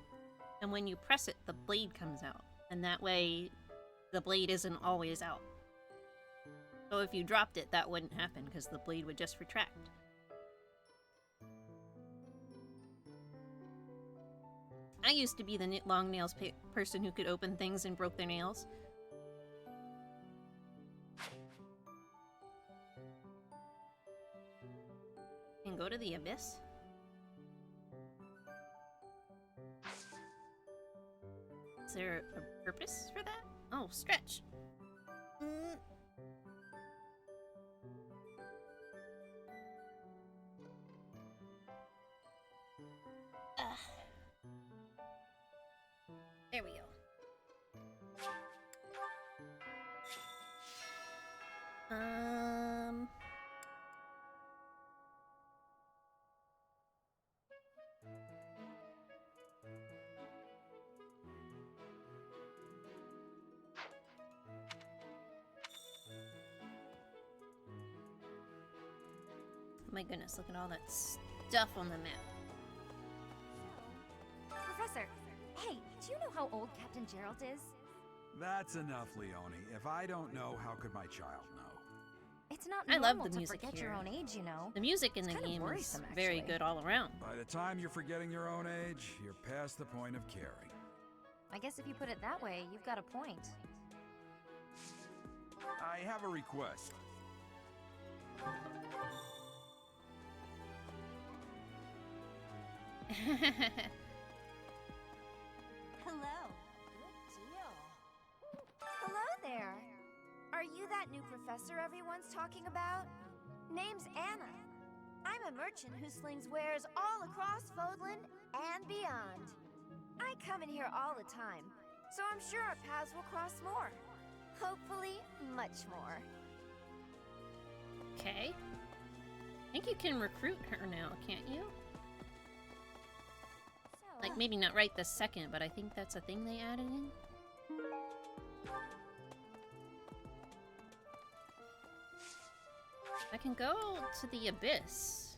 and when you press it, the blade comes out. And that way, the blade isn't always out. So if you dropped it, that wouldn't happen, because the blade would just retract. I used to be the long nails person who could open things and broke their nails. And go to the abyss. Is there a purpose for that? Oh, stretch. my goodness, look at all that stuff on the map. Professor, hey, do you know how old Captain Gerald is? That's enough, Leone. If I don't know, how could my child know? It's not I normal love the to music forget here. your own age, you know. The music in It's the kind of game is worrisome, very actually. good all around. By the time you're forgetting your own age, you're past the point of caring. I guess if you put it that way, you've got a point. I have a request. Hello. Good deal. Hello there. Are you that new professor everyone's talking about? Name's Anna. I'm a merchant who slings wares all across Fodland and beyond. I come in here all the time, so I'm sure our paths will cross more. Hopefully, much more. Okay. I think you can recruit her now, can't you? Like, maybe not right this second, but I think that's a thing they added in. I can go to the Abyss.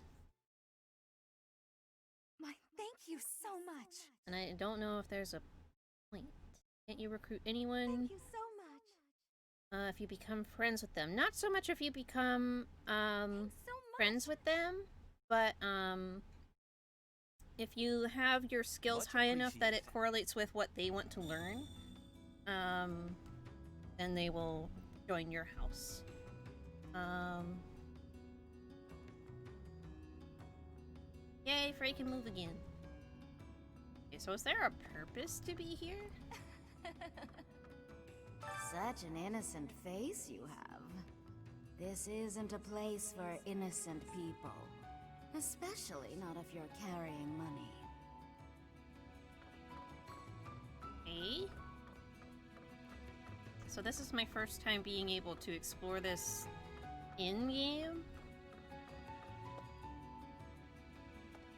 My, thank you so much. And I don't know if there's a point. Can't you recruit anyone? Thank you so much. If you become friends with them. Not so much if you become, friends with them, but, if you have your skills high enough that it correlates with what they want to learn, then they will join your house. Yay, Frey can move again. Okay, so is there a purpose to be here? Such an innocent face you have. This isn't a place for innocent people. Especially not if you're carrying money. Okay. So this is my first time being able to explore this in-game?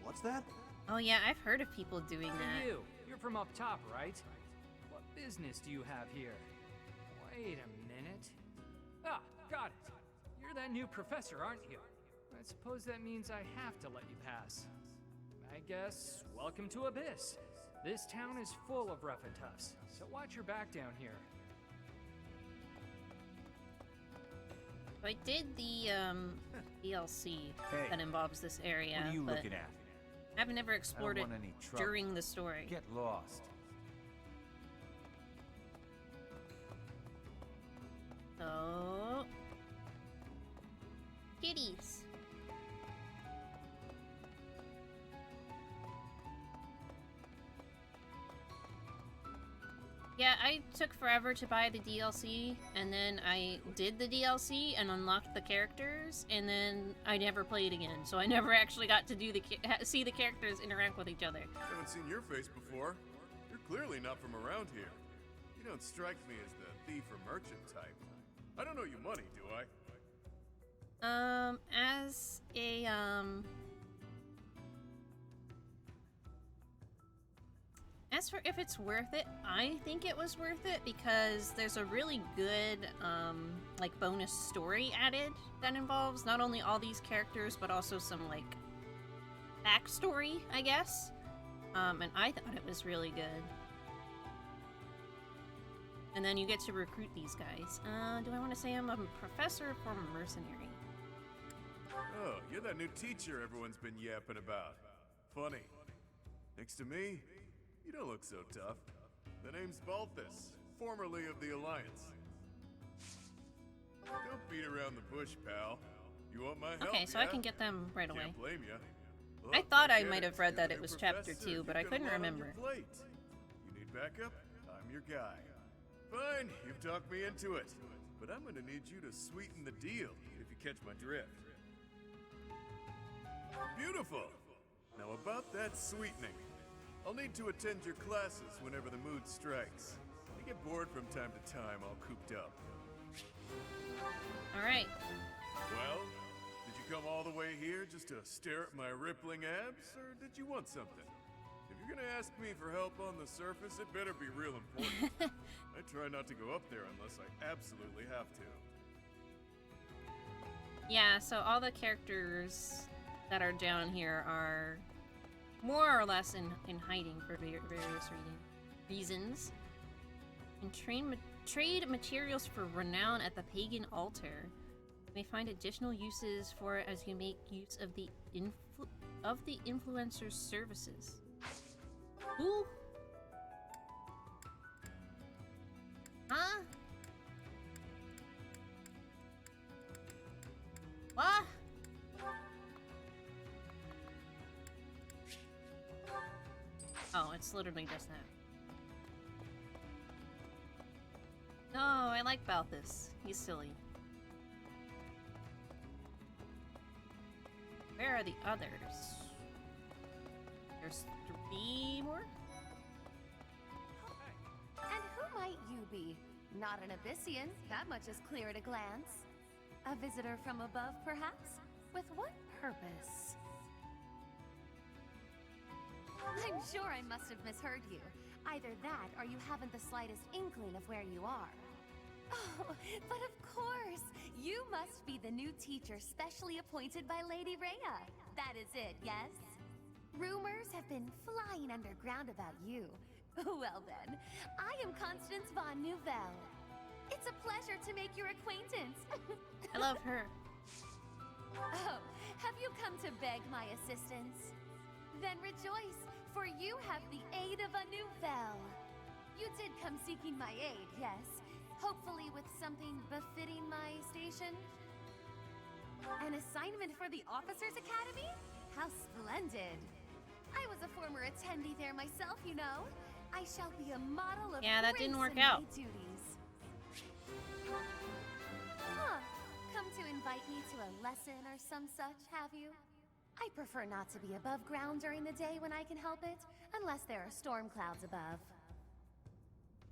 What's that? Oh yeah, I've heard of people doing that. You're from up top, right? What business do you have here? Wait a minute. Ah, got it. You're that new professor, aren't you? I suppose that means I have to let you pass. I guess, welcome to Abyss. This town is full of rough and toughs, so watch your back down here. I did the DLC that involves this area, What are you but looking at? I've never explored it want any trouble. during the story. Get lost. So, kitties. Yeah, I took forever to buy the DLC, and then I did the DLC and unlocked the characters, and then I never played again. So I never actually got to do see the characters interact with each other. Haven't seen your face before. You're clearly not from around here. You don't strike me as the thief or merchant type. I don't owe you money, do I? As a, as for if it's worth it, I think it was worth it because there's a really good, like, bonus story added that involves not only all these characters, but also some, like, backstory, I guess. And I thought it was really good. And then you get to recruit these guys. Do I want to say I'm a professor or a mercenary? Oh, you're that new teacher everyone's been yapping about. Funny. Next to me, you don't look so tough. The name's Balthus, formerly of the Alliance. Don't beat around the bush, pal. You want my help, Okay, so I can get them right away. Can't blame ya. I Look, thought I get might it. have read You're that the it was new chapter professor. 2, but I You've got a couldn't lot on your remember. plate. You need backup? I'm your guy. Fine, you've talked me into it. But I'm gonna need you to sweeten the deal, if you catch my drift. Beautiful! Now about that sweetening. I'll need to attend your classes whenever the mood strikes. I get bored from time to time, all cooped up. Alright. Well, did you come all the way here just to stare at my rippling abs, or did you want something? If you're gonna ask me for help on the surface, it better be real important. I try not to go up there unless I absolutely have to. Yeah, so all the characters that are down here are more or less in hiding for various reasons. And trade materials for renown at the pagan altar. You may find additional uses for it as you make use of the influencer's services. Ooh. Huh? What? Oh, it's literally just that. No, I like Balthus. He's silly. Where are the others? There's 3 more? And who might you be? Not an Abyssian, that much is clear at a glance. A visitor from above, perhaps? With what purpose? I'm sure I must have misheard you. Either that, or you haven't the slightest inkling of where you are. Oh, but of course! You must be the new teacher specially appointed by Lady Rhea. That is it, yes? Rumors have been flying underground about you. Well then, I am Constance von Nouvelle. It's a pleasure to make your acquaintance. I love her. Oh, have you come to beg my assistance? Then rejoice, for you have the aid of a Nouvelle. You did come seeking my aid, yes? Hopefully with something befitting my station? An assignment for the Officers Academy? How splendid! I was a former attendee there myself, you know. I shall be a model of yeah, that grace didn't work in out. my duties. Huh. Come to invite me to a lesson or some such, have you? I prefer not to be above ground during the day when I can help it, unless there are storm clouds above.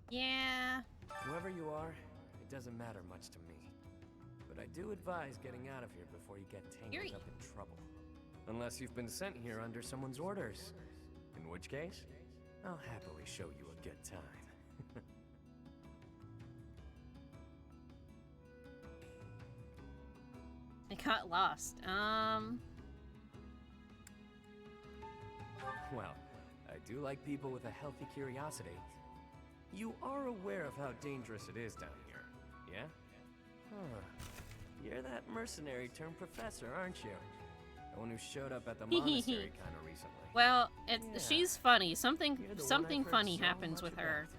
Yeah. Whoever you are, it doesn't matter much to me. But I do advise getting out of here before you get tangled up in trouble. Unless you've been sent here under someone's orders. In which case, I'll happily show you a good time. I got lost. Well, I do like people with a healthy curiosity. You are aware of how dangerous it is down here, yeah? Huh. You're that mercenary turned professor, aren't you? The one who showed up at the monastery kind of recently. Well, Yeah. she's funny. Something You're the one something I've heard funny so happens much with her.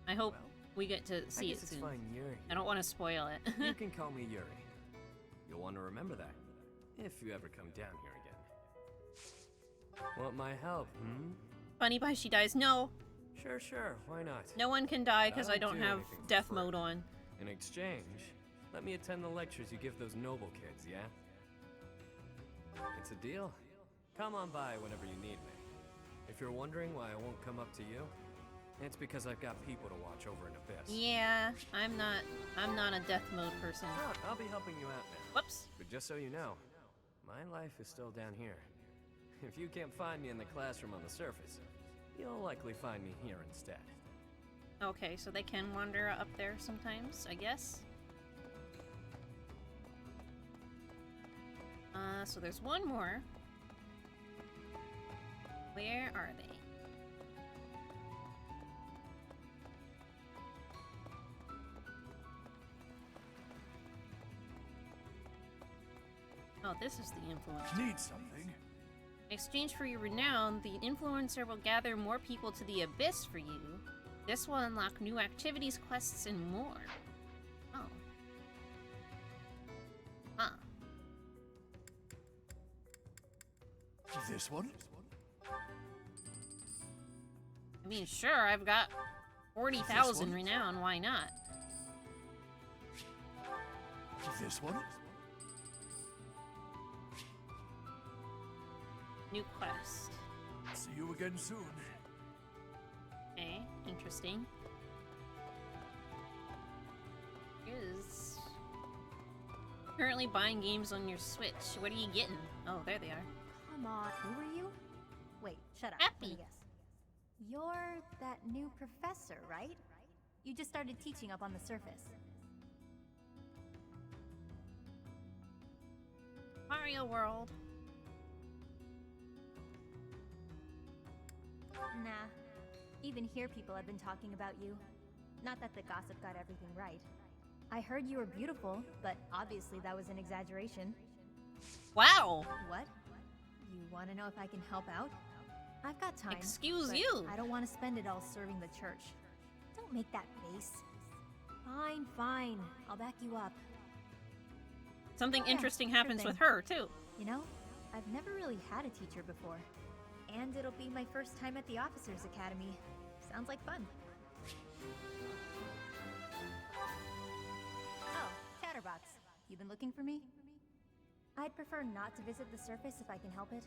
about. I hope we get to I see guess it it's soon. fine you're here. I don't want to spoil it. You can call me Yuri. You'll want to remember that, if you ever come down here again. Want my help, Funny by she dies. No. Sure, why not? No one can die because I don't do have anything for death free. mode on. In exchange, let me attend the lectures you give those noble kids, yeah? It's a deal. Come on by whenever you need me. If you're wondering why I won't come up to you, it's because I've got people to watch over in Abyss. Yeah, I'm not a death mode person. I'll be helping you out now. Whoops. But just so you know, my life is still down here. If you can't find me in the classroom on the surface, you'll likely find me here instead. Okay, so they can wander up there sometimes, I guess. So there's one more. Where are they? Oh, this is the influencer. Need something? In exchange for your renown, the influencer will gather more people to the Abyss for you. This will unlock new activities, quests, and more. Oh. Huh. This one? I mean, sure, I've got 40,000 renown, why not? This one? New quest. See you again soon. Okay, interesting. Is currently buying games on your Switch. What are you getting? Oh, there they are. Come on, who are you? Wait, shut up. Happy. Let me guess. You're that new professor, right? You just started teaching up on the surface. real world. Nah. Even here people have been talking about you. Not that the gossip got everything right. I heard you were beautiful, but obviously that was an exaggeration. Wow! What? You want to know if I can help out? I've got time. Excuse but you! I don't want to spend it all serving the church. Don't make that face. Fine, fine. I'll back you up. Something Yeah, interesting sure happens thing. with her, too. You know, I've never really had a teacher before. And it'll be my first time at the Officers Academy. Sounds like fun. Oh, Chatterbox. You been looking for me? I'd prefer not to visit the surface if I can help it.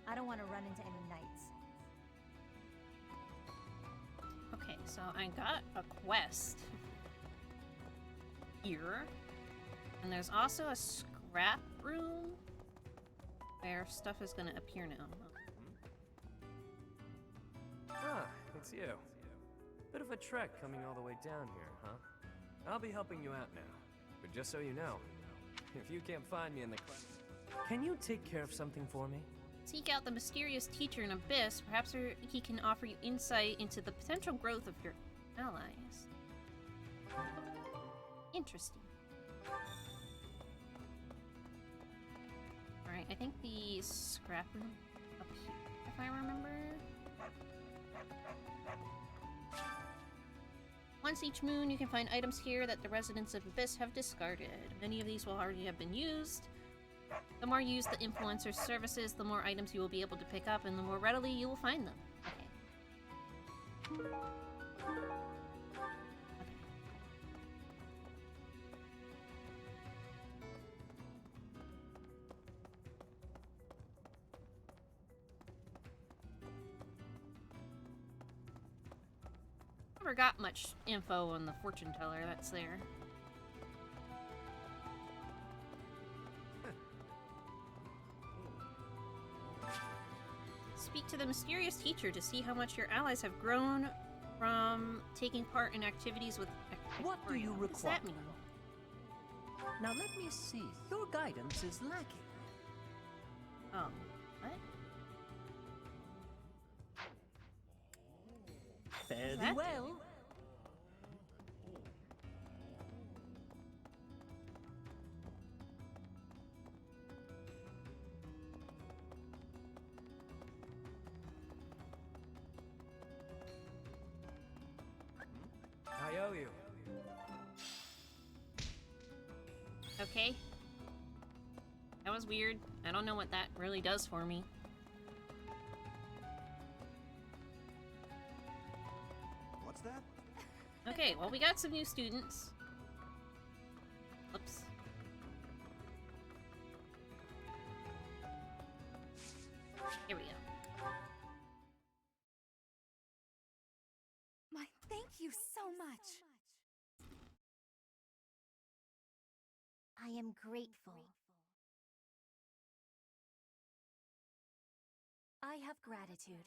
I don't want to run into any knights. Okay, so I got a quest here. And there's also a scrap room where stuff is gonna appear now. Ah, it's you. Bit of a trek coming all the way down here, huh? I'll be helping you out now. But just so you know, if you can't find me in the class, can you take care of something for me? Seek out the mysterious teacher in Abyss. Perhaps he can offer you insight into the potential growth of your allies. Interesting. Alright, I think the scrap room up here, if I remember. Once each moon, you can find items here that the residents of Abyss have discarded. Many of these will already have been used. The more you use the influencer's services, the more items you will be able to pick up, and the more readily you will find them. Okay. Never got much info on the fortune teller that's there. Speak to the mysterious teacher to see how much your allies have grown from taking part in activities with... What do you What does that mean? Now let me see. Your guidance is lacking. What? Fare thee that well. I owe you. Okay. That was weird. I don't know what that really does for me. What's that? Okay, well, we got some new students. Oops. Here we go. My thank you so much. I am grateful. I have gratitude.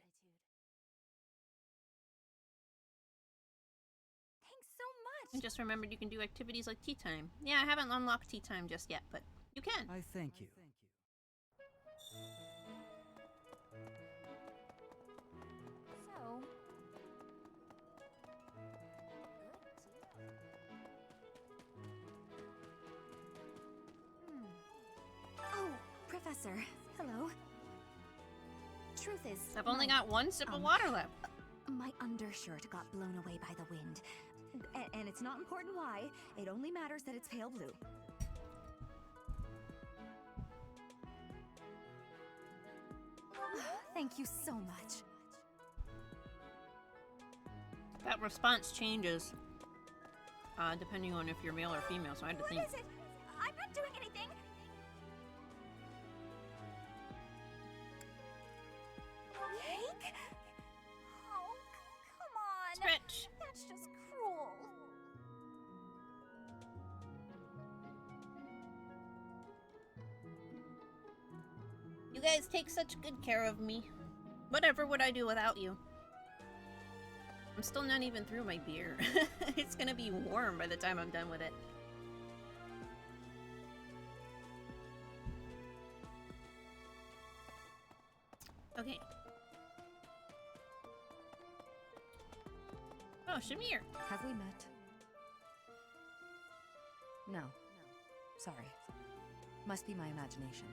Thanks so I much. just remembered you can do activities like tea time. Yeah, I haven't unlocked tea time just yet, but you can. I thank you. So, Oh, Professor. Hello. Truth is, I've only got one sip of water left. My undershirt got blown away by the wind. And it's not important why, it only matters that it's pale blue. Thank you so much. That response changes depending on if you're male or female, so I had to think. What is it? I'm not doing anything! Cake? Oh, come on! Stretch! That's just cruel. You guys take such good care of me. Whatever would I do without you? I'm still not even through my beer. It's gonna be warm by the time I'm done with it. Okay. Oh, Shamir. Have we met? No. Sorry. Must be my imagination.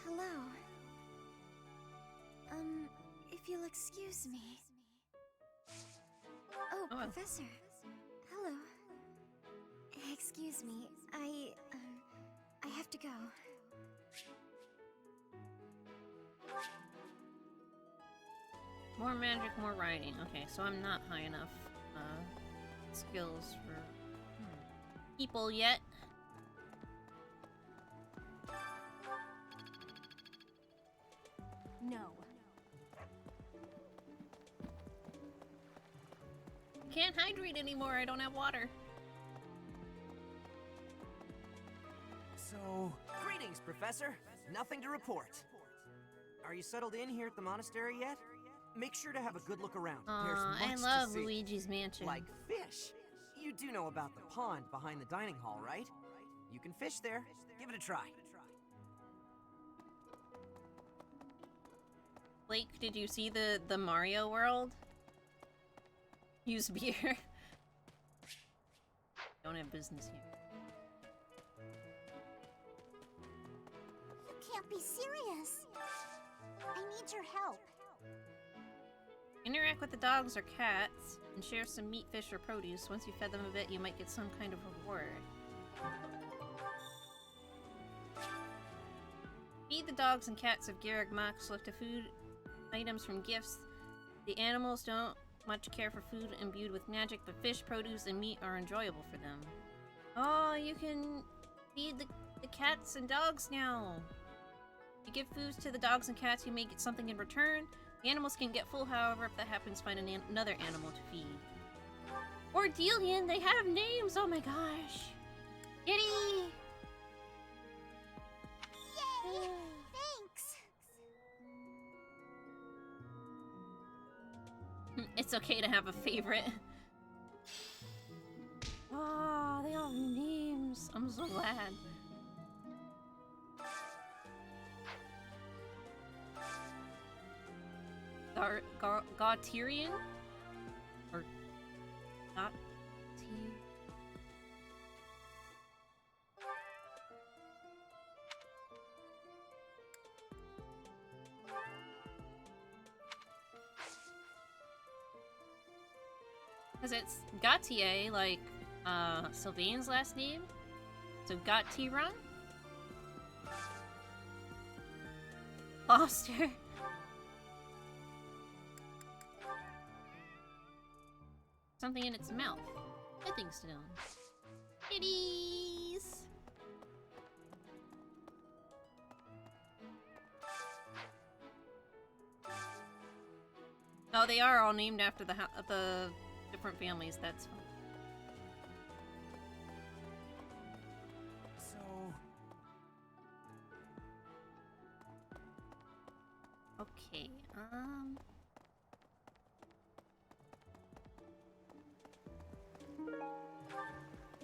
Hello. If you'll excuse me. Oh, Professor. Hello. Excuse me. I have to go. More magic, more writing. Okay, so I'm not high enough skills for people yet. No. Can't hydrate anymore, I don't have water. So, greetings, Professor. Nothing to report. Are you settled in here at the monastery yet? Make sure to have a good look around. There's I much love to see. Luigi's Mansion. Like fish. You do know about the pond behind the dining hall, right? You can fish there. Give it a try. Blake, did you see the Mario world? Use beer. Don't have business here. You can't be serious. I need your help. Interact with the dogs or cats and share some meat, fish, or produce. Once you fed them a bit, you might get some kind of reward. Feed the dogs and cats of Garreg Mach. Select a food items from gifts. The animals don't much care for food imbued with magic, but fish, produce, and meat are enjoyable for them. Oh, you can feed the cats and dogs now. If you give foods to the dogs and cats, you may get something in return. The animals can get full, however, if that happens, find another animal to feed. Ordelian, they have names! Oh my gosh! Kitty! Yay! Thanks! It's okay to have a favorite. Oh, they all have names. I'm so glad. Gautirian? Or because it's Gautier, like Sylvain's last name. So Gautiran? Foster. Something in its mouth. Smithing stone. Kitties! Oh, they are all named after the different families. That's fun. So... Okay,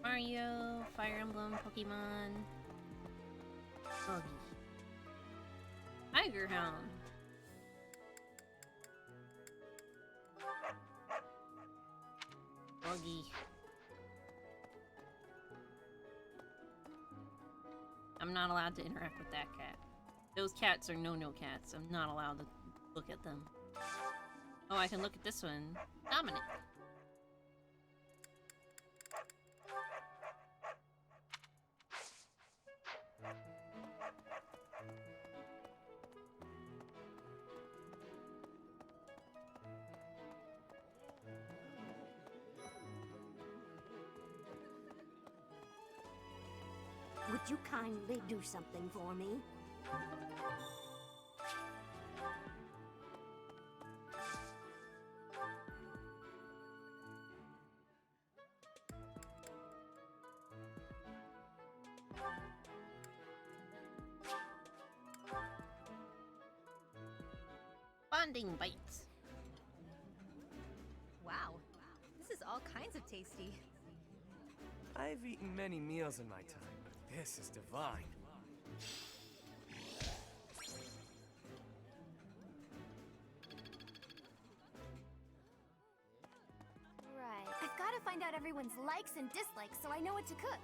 Mario, Fire Emblem, Pokemon, Buggy, Tiger Hound, Buggy. I'm not allowed to interact with that cat. Those cats are no-no cats. I'm not allowed to look at them. Oh, I can look at this one. Dominic. Would you kindly do something for me? Bonding bites. Wow, this is all kinds of tasty. I've eaten many meals in my time, but this is divine. Right. I've got to find out everyone's likes and dislikes so I know what to cook.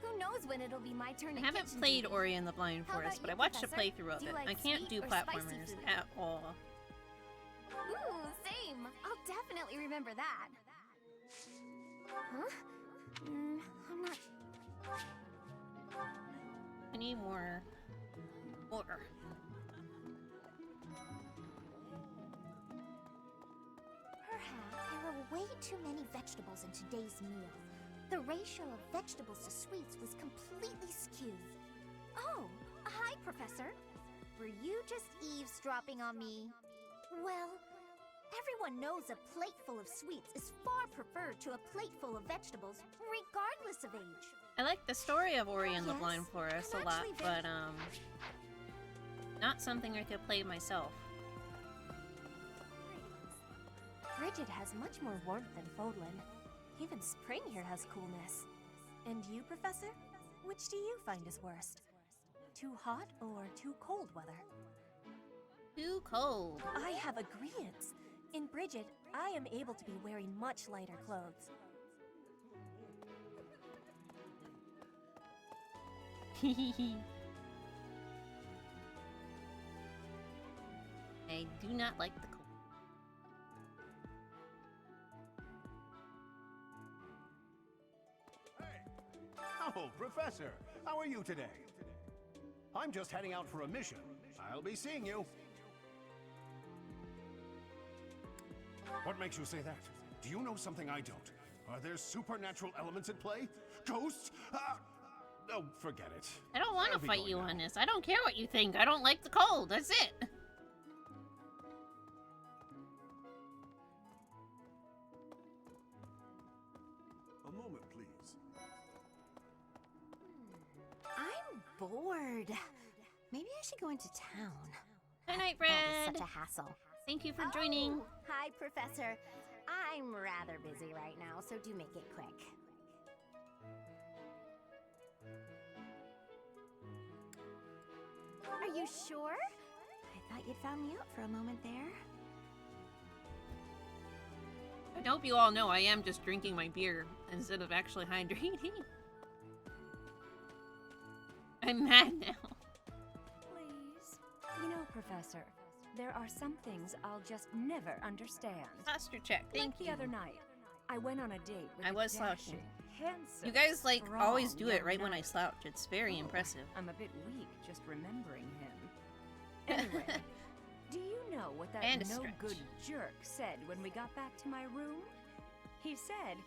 Who knows when it'll be my turn I at haven't kitchen played duty. Ori and the Blind How Forest, about but I you, watched a Professor? playthrough of Do you it. like I can't sweet do or spicy platformers food? at all. Ooh, same. I'll definitely remember that. Huh? I'm not... I need more water. Perhaps there are way too many vegetables in today's meal. The ratio of vegetables to sweets was completely skewed. Oh, hi, Professor. Were you just eavesdropping on me? Well, everyone knows a plate full of sweets is far preferred to a plate full of vegetables, regardless of age. I like the story of Ori and the Yes, Blind Forest a I'm lot, actually but not something I could play myself. Bridget has much more warmth than Fodlan. Even spring here has coolness. And you, Professor? Which do you find is worst? Too hot or too cold weather? Too cold. I have agreeance. In Bridget, I am able to be wearing much lighter clothes. I do not like the cold. Oh, Professor, how are you today? I'm just heading out for a mission. I'll be seeing you. What makes you say that? Do you know something I don't? Are there supernatural elements at play? Ghosts? Oh, forget it. I don't want I'll to be fight going you now. on this. I don't care what you think. I don't like the cold. That's it. A moment, please. I'm bored. Maybe I should go into town. Good night, That was Red. such a hassle. Thank you for joining. Oh, hi, Professor. I'm rather busy right now, so do make it quick. Are you sure? I thought you'd found me out for a moment there. I hope you all know I am just drinking my beer instead of actually hydrating. I'm mad now. Please. You know, Professor, there are some things I'll just never understand. Posture check, thank like you. the other night, I went on a date with I a was dashing, slouching. handsome, You guys, like, strong always do it young right when I knight. slouch. It's very Oh, impressive. I'm a bit weak just remembering him. Anyway, do you know what that And a no-good stretch. jerk said when we got back to my room? He said,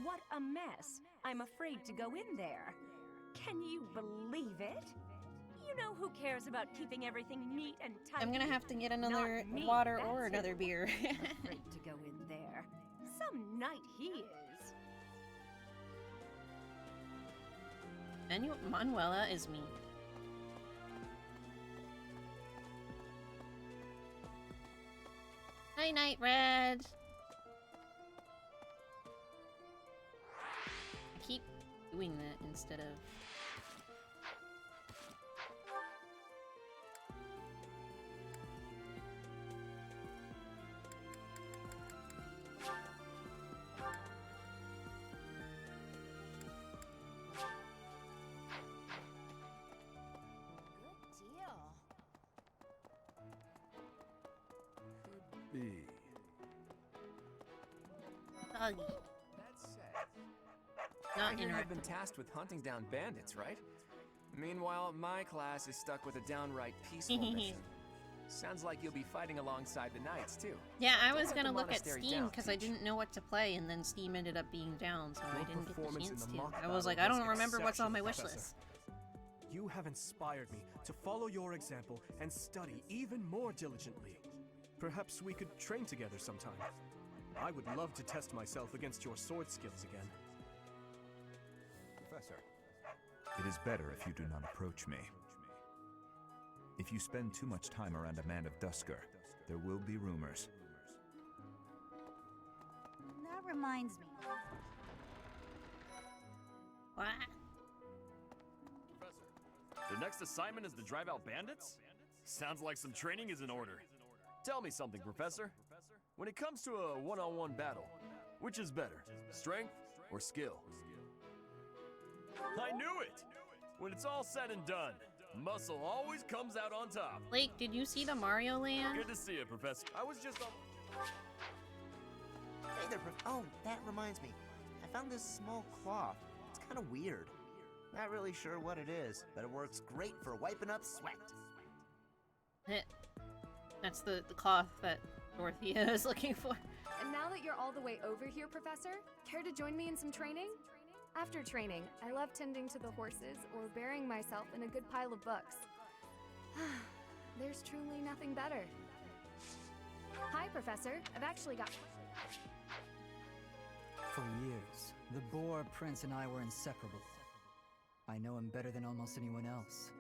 "What a mess. I'm afraid to go in there." Can you believe it? You know who cares about keeping everything neat and tidy? I'm gonna have to get another Not me, water that's or it. another beer. Afraid to go in there. Some night he is. Manuela is me. Night night, Red. I keep doing that instead of. B. Buggy. Not I hear you've interactive. been tasked with hunting down bandits, right? Meanwhile, my class is stuck with a downright peaceful mission. Sounds like you'll be fighting alongside the knights, too. Yeah, I Don't was let gonna the look at monastery Steam down, because I didn't know what to play, and then Steam ended up being down, so I Your didn't get the performance in chance the to. mock I was battle like, I was don't remember what's on my wish exceptional, list. You have inspired me to follow your example and study even more diligently. Perhaps we could train together sometime. I would love to test myself against your sword skills again. Professor, it is better if you do not approach me. If you spend too much time around a man of Dusker, there will be rumors. That reminds me. What? The next assignment is to drive out bandits? Sounds like some training is in order. Tell me something, Professor. When it comes to a one-on-one battle, which is better, strength or skill? I knew it! When it's all said and done, muscle always comes out on top. Blake, did you see the Mario Land? Good to see you, Professor. I was just on... Hey there, oh, that reminds me. I found this small cloth. It's kind of weird. Not really sure what it is, but it works great for wiping up sweat. That's the cloth that Dorothea is looking for. And now that you're all the way over here, Professor, care to join me in some training? After training, I love tending to the horses or burying myself in a good pile of books. There's truly nothing better. Hi, Professor. I've actually got... For years, the Boar Prince and I were inseparable. I know him better than almost anyone else.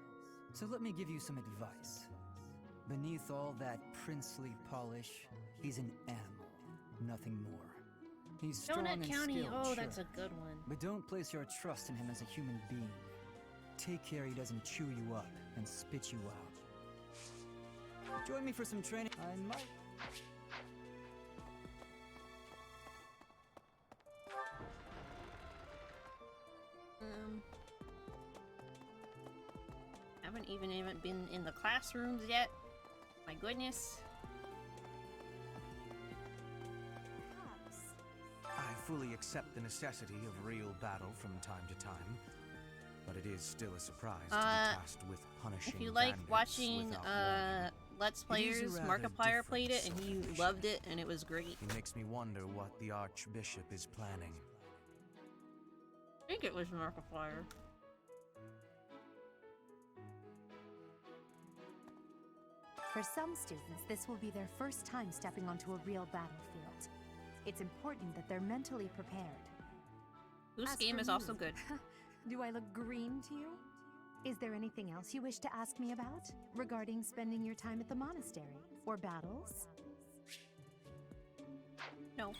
So let me give you some advice. Beneath all that princely polish, he's an animal, nothing more. He's strong Donut and County, skilled, oh, sure, that's a good one. but don't place your trust in him as a human being. Take care he doesn't chew you up and spit you out. Join me for some training. I might... Haven't even been in the classrooms yet. My goodness. I fully accept the necessity of real battle from time to time, but it is still a surprise to be tasked with punishing If you like bandits watching without warning. Let's It is a Players, rather Markiplier played it and different he situation. loved it and it was great. It makes me wonder what the Archbishop is planning. I think it was Markiplier. For some students, this will be their first time stepping onto a real battlefield. It's important that they're mentally prepared. Whose As game for is you, also good. Do I look green to you? Is there anything else you wish to ask me about regarding spending your time at the monastery or battles? No.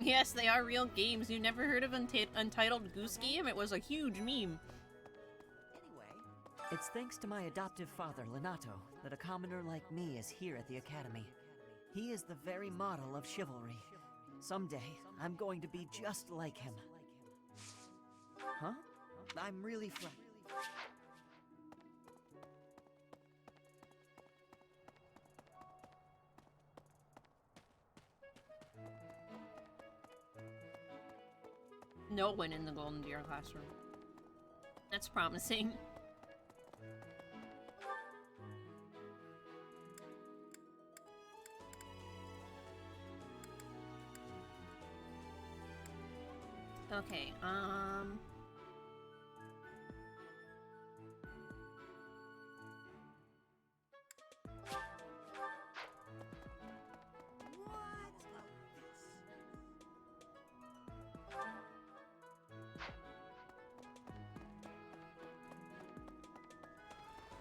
Yes, they are real games. You never heard of Untitled Goose Game? It was a huge meme. It's thanks to my adoptive father, Lenato, that a commoner like me is here at the Academy. He is the very model of chivalry. Someday, I'm going to be just like him. Huh? I'm really frightened. No one in the Golden Deer classroom. That's promising. Okay,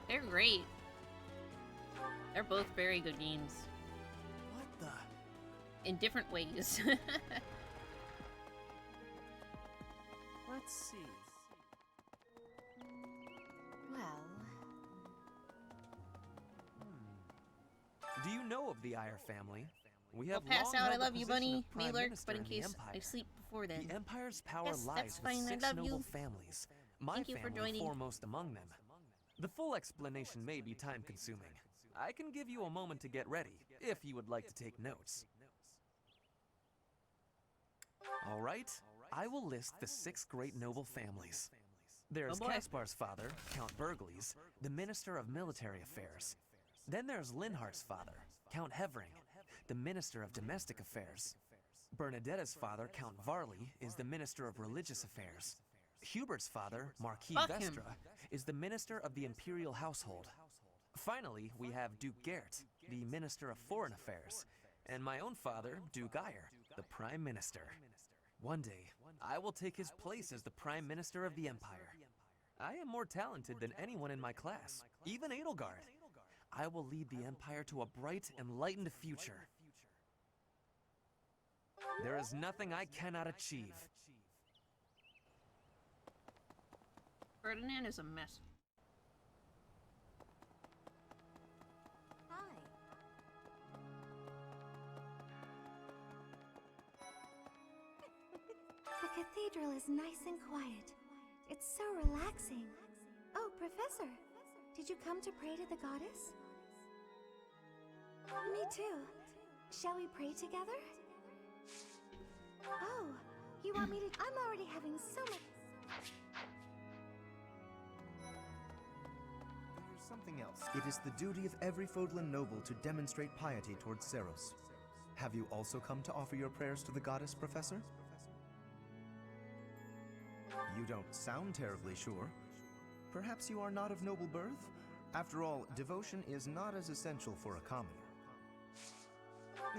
they're great. They're both very good games. What the? In different ways. Let's see. Well... Do you know of the Ire family? We I'll have pass long out. I held the love you, position Bunny. of Prime Me lurk, Minister but in the case Empire. I sleep before then. The Empire's power Yes, lies that's with fine. I 6 love noble you. families. My Thank you for family joining. foremost among them. The full explanation may be time-consuming. I can give you a moment to get ready, if you would like to take notes. All right, I will list the 6 great noble families. There's Oh boy. Caspar's father, Count Burgles, the Minister of Military Affairs. Then there's Linhart's father, Count Hevering, the Minister of Domestic Affairs. Bernadetta's father, Count Varley, is the Minister of Religious Affairs. Hubert's father, Marquis Fuck him. Vestra, is the Minister of the Imperial Household. Finally, we have Duke Gert, the Minister of Foreign Affairs, and my own father, Duke Ire, the Prime Minister. One day, I will take his place as the Prime Minister of the Empire. I am more talented than anyone in my class, even Edelgard. I will lead the Empire to a bright, enlightened future. There is nothing I cannot achieve. Ferdinand is a mess. Hi. The cathedral is nice and quiet. It's so relaxing. Oh, Professor, did you come to pray to the goddess? Me too. Shall we pray together? Oh, you want me to? I'm already having so much. There's something else. It is the duty of every Fodlan noble to demonstrate piety towards Seros. Have you also come to offer your prayers to the goddess, Professor? You don't sound terribly sure. Perhaps you are not of noble birth? After all, devotion is not as essential for a commoner.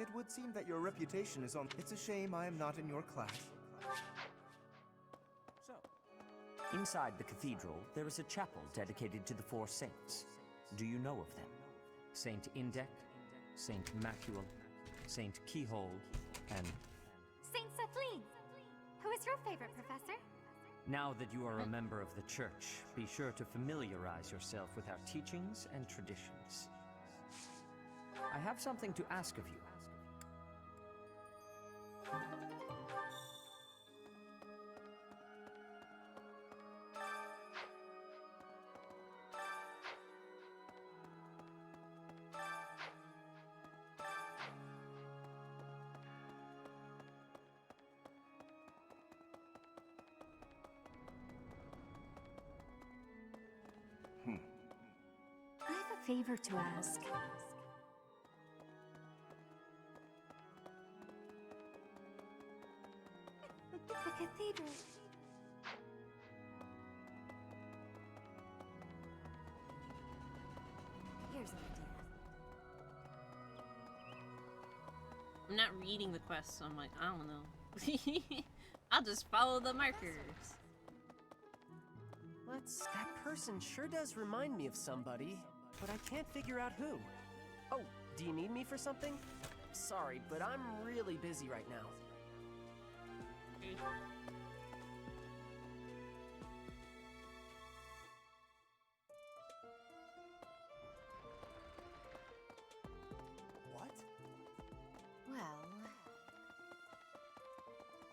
It would seem that your reputation is on... It's a shame I am not in your class. So, inside the cathedral, there is a chapel dedicated to the four saints. Do you know of them? Saint Indec, Saint Macule, Saint Keyhole, and... Saint Cephline! Who is your favorite, Professor? Now that you are a member of the church, be sure to familiarize yourself with our teachings and traditions. I have something to ask of you. I have a favor to ask. The cathedral. Here's an idea. I'm not reading the quest, so I'm like, I don't know. I'll just follow the markers. That person sure does remind me of somebody, but I can't figure out who. Oh, do you need me for something? Sorry, but I'm really busy right now. What? Well,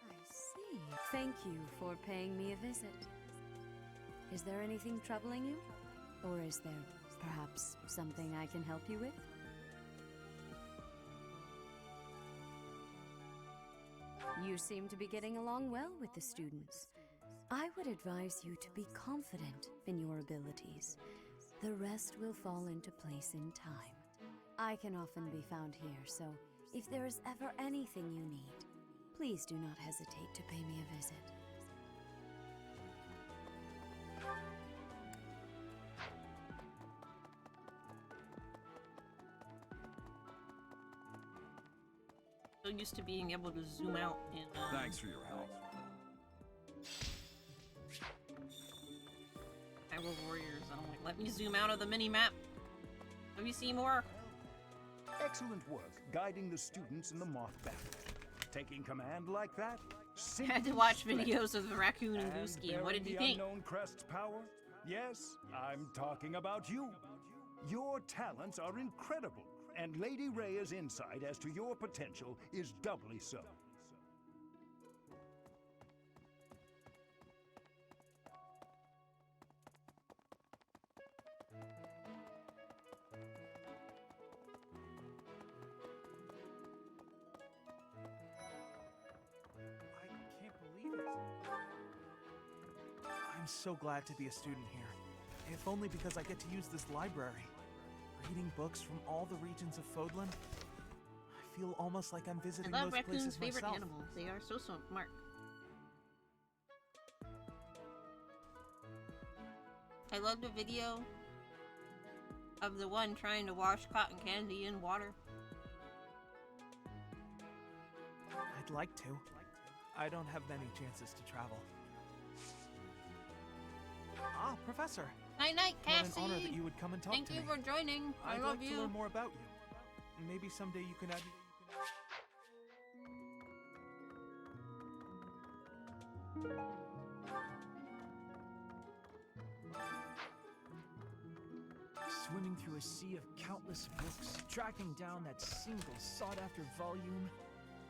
I see. Thank you for paying me a visit. Is there anything troubling you? Or is there perhaps something I can help you with? You seem to be getting along well with the students. I would advise you to be confident in your abilities. The rest will fall into place in time. I can often be found here, so if there is ever anything you need, please do not hesitate to pay me a visit. So used to being able to zoom out in Thanks for your help. Hyrule Warriors. I'm like, let me zoom out of the mini map. Let me see more. Excellent work guiding the students in the moth battle. Taking command like that? I had to watch videos of the raccoon and Gooski, and what did you think? Unknown Crest's power? Yes, I'm talking about you. Your talents are incredible, and Lady Rhea's insight as to your potential is doubly so. I'm so glad to be a student here. If only because I get to use this library. Reading books from all the regions of Fodlan, I feel almost like I'm visiting I love those raccoons' places favorite myself. animals. They are so smart. I love the video of the one trying to wash cotton candy in water. I'd like to. I don't have many chances to travel. Ah, Professor. Night night, Cassie. What an honor that you would come and talk Thank to you me. for joining. I I'd love like you. to learn more about you. Maybe someday you can add. Swimming through a sea of countless books, tracking down that single sought-after volume,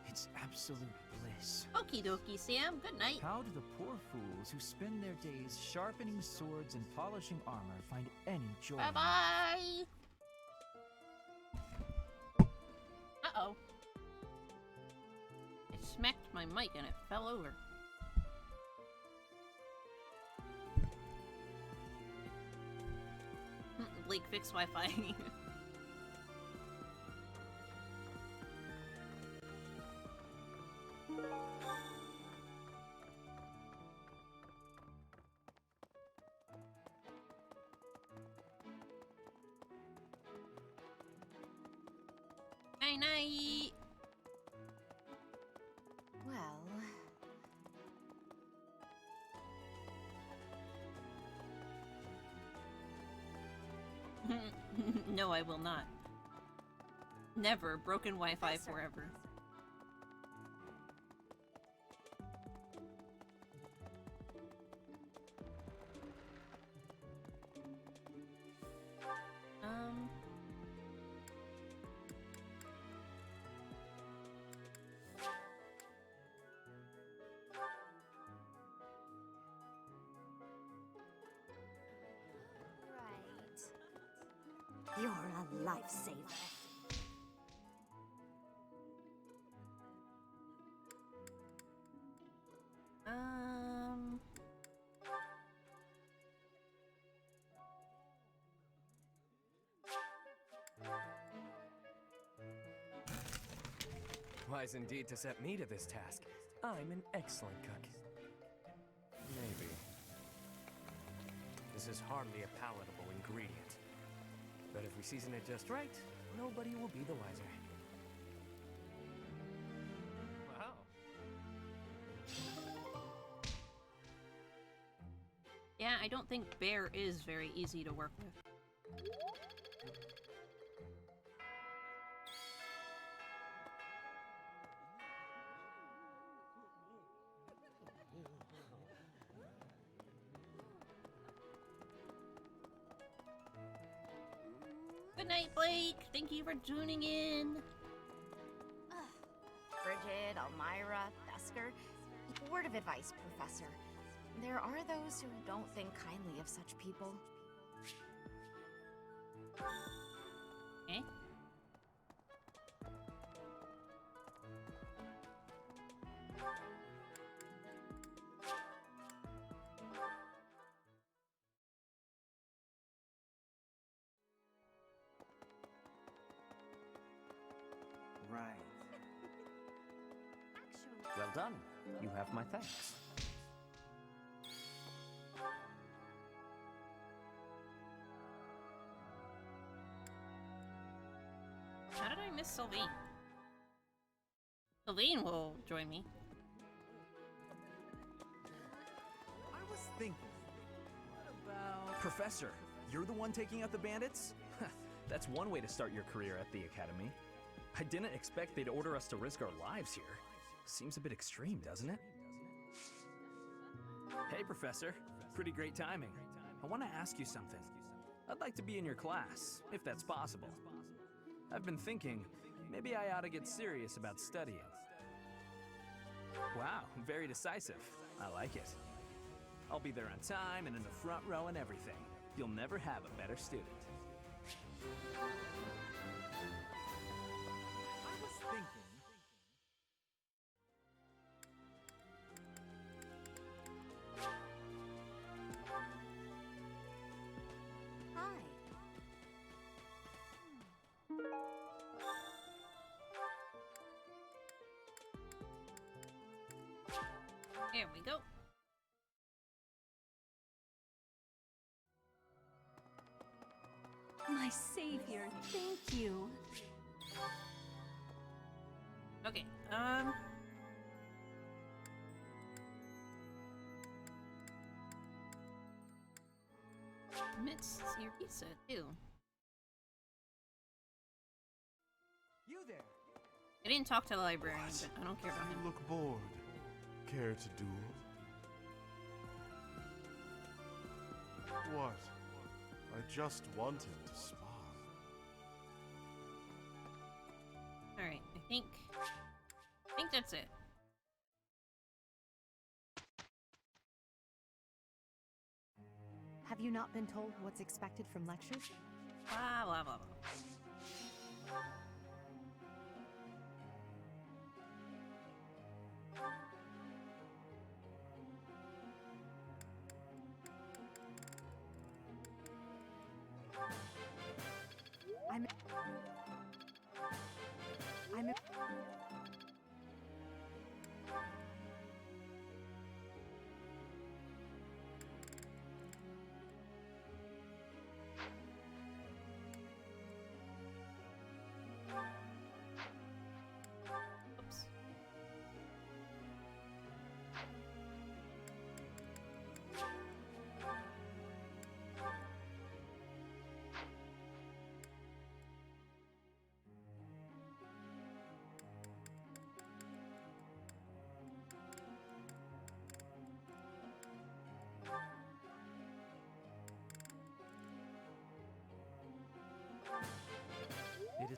it's absolute bliss. Okie dokie, Sam. Good night. How do the poor fools who spend their days sharpening swords and polishing armor find any joy? Bye-bye! Uh-oh. I smacked my mic and it fell over. Blake, fix Wi-Fi. Night night. Well, No, I will not. Never. Broken Wi-Fi forever. You're a lifesaver. Wise indeed to set me to this task. I'm an excellent cook. Maybe. This is hardly a palatable ingredient. But if we season it just right, nobody will be the wiser. Wow. Yeah, I don't think Bear is very easy to work with. Good night, Blake. Thank you for tuning in. Bridget, Elmira, Thusker. Word of advice, Professor. There are those who don't think kindly of such people. Eh? Right. Well done. You have my thanks. How did I miss Sylvain? Sylvain will join me. I was thinking, what about... Professor, you're the one taking out the bandits? That's one way to start your career at the Academy. I didn't expect they'd order us to risk our lives here. Seems a bit extreme, doesn't it? Hey, Professor. Pretty great timing. I want to ask you something. I'd like to be in your class, if that's possible. I've been thinking, maybe I ought to get serious about studying. Wow, very decisive. I like it. I'll be there on time and in the front row and everything. You'll never have a better student. I was thinking... hi. There we go. My savior, thank you. Okay, Mitz your pizza too. You there? I didn't talk to the librarian, but I don't care about him. You look bored. Care to duel? What? I just wanted to spar. Alright, I think that's it. Have you not been told what's expected from lectures? Blah, blah, blah, blah. I'm Oops. It is.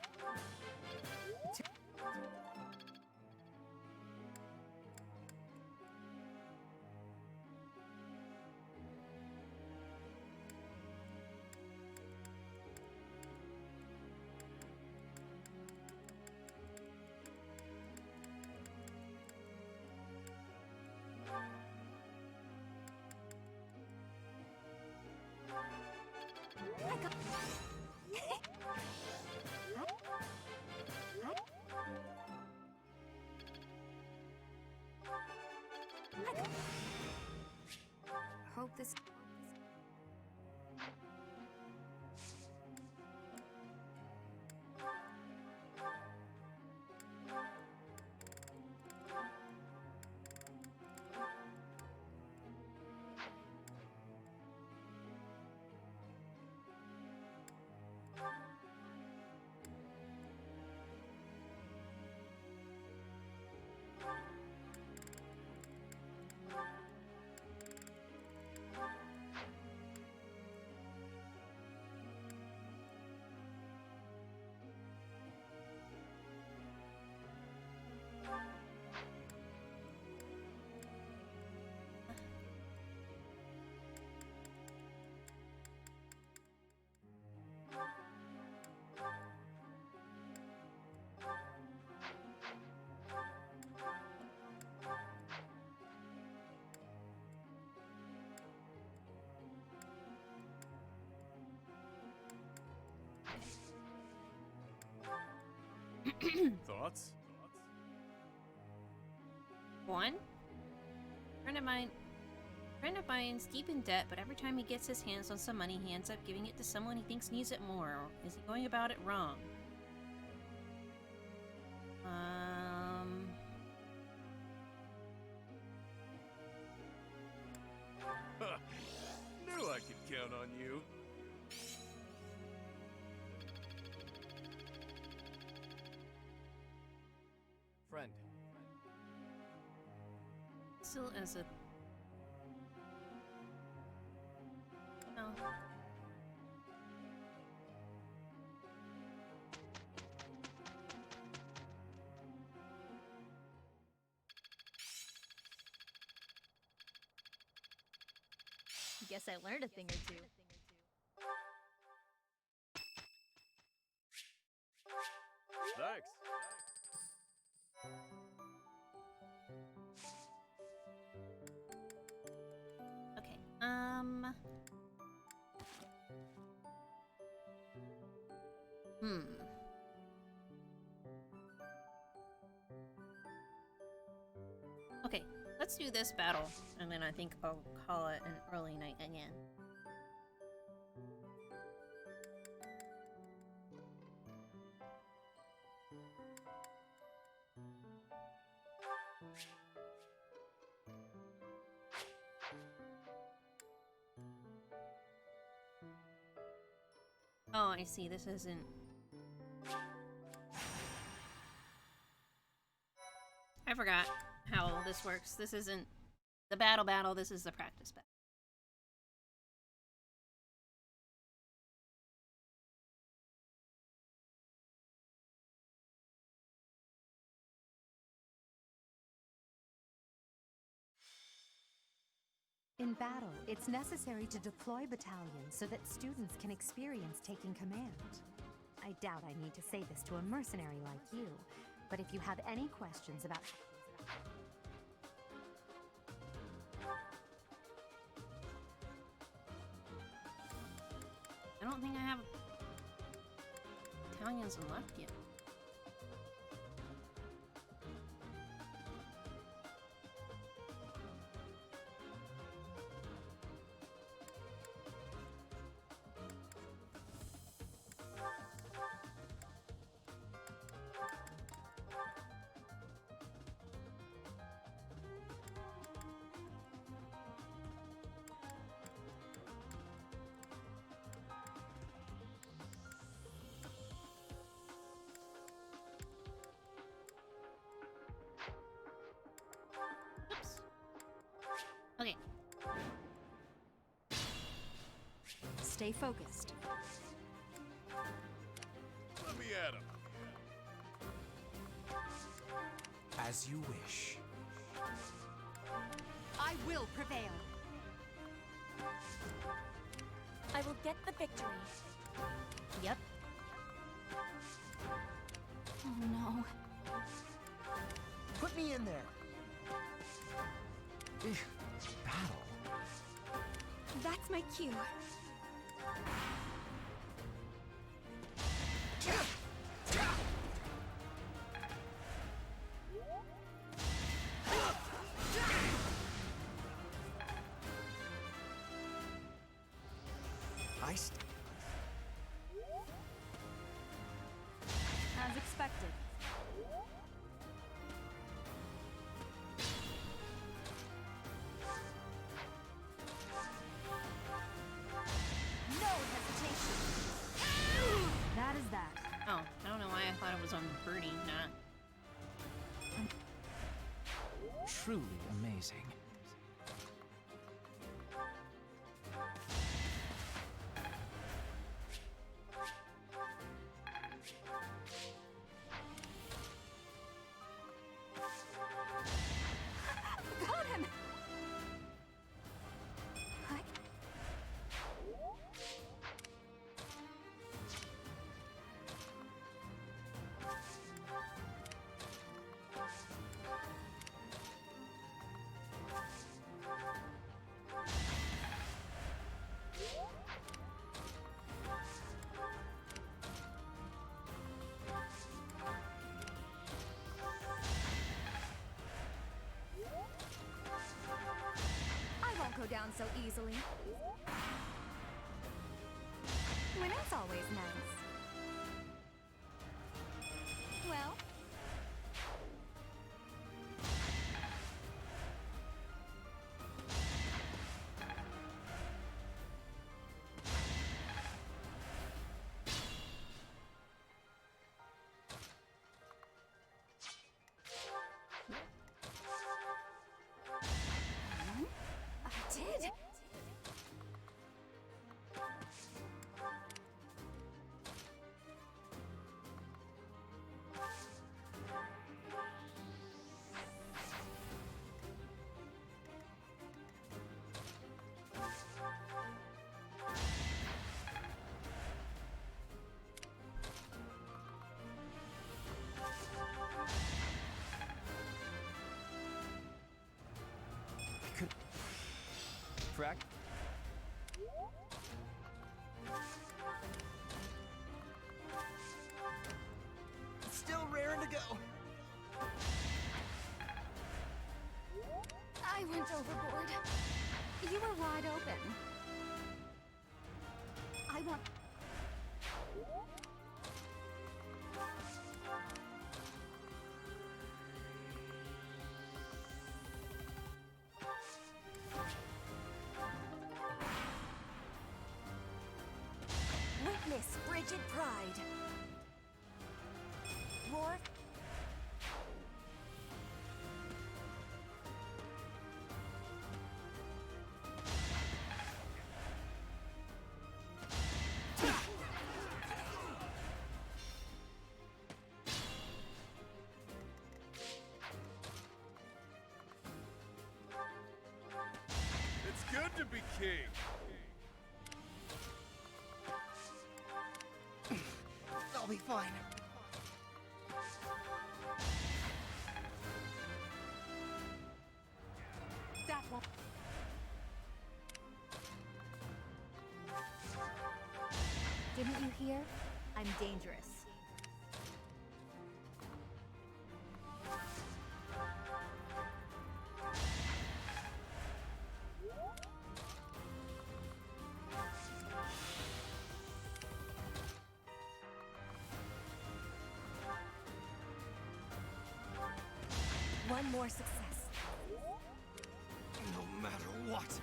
hope this. Thoughts? One? Friend of mine's deep in debt, but every time he gets his hands on some money, he ends up giving it to someone he thinks needs it more. Is he going about it wrong? Knew I could count on you. Friend. Still as a... No. Guess I learned a thing or two. Thanks. Okay, Okay, let's do this battle, and then I think I'll call it an early night again. Oh, I see, this isn't... I forgot how this works. This isn't the battle, this is the practice battle. In battle, it's necessary to deploy battalions so that students can experience taking command. I doubt I need to say this to a mercenary like you, but if you have any questions about... I don't think I have battalions left yet. Okay. Stay focused. Let me at him. As you wish. I will prevail. I will get the victory. Yep. Oh no. Put me in there. Battle. That's my cue. As expected. No hesitation. That is that. Oh, I don't know why I thought it was on Birdie, not. Truly amazing. Got him! I won't go down so easily. Winning's always nice. Well, I did. Frack? Still raring to go. I went overboard. You were wide open. I want... Witness frigid pride. Roar. It's to be king. I'll be fine. That won't. Didn't you hear? I'm dangerous. One more success. No matter what.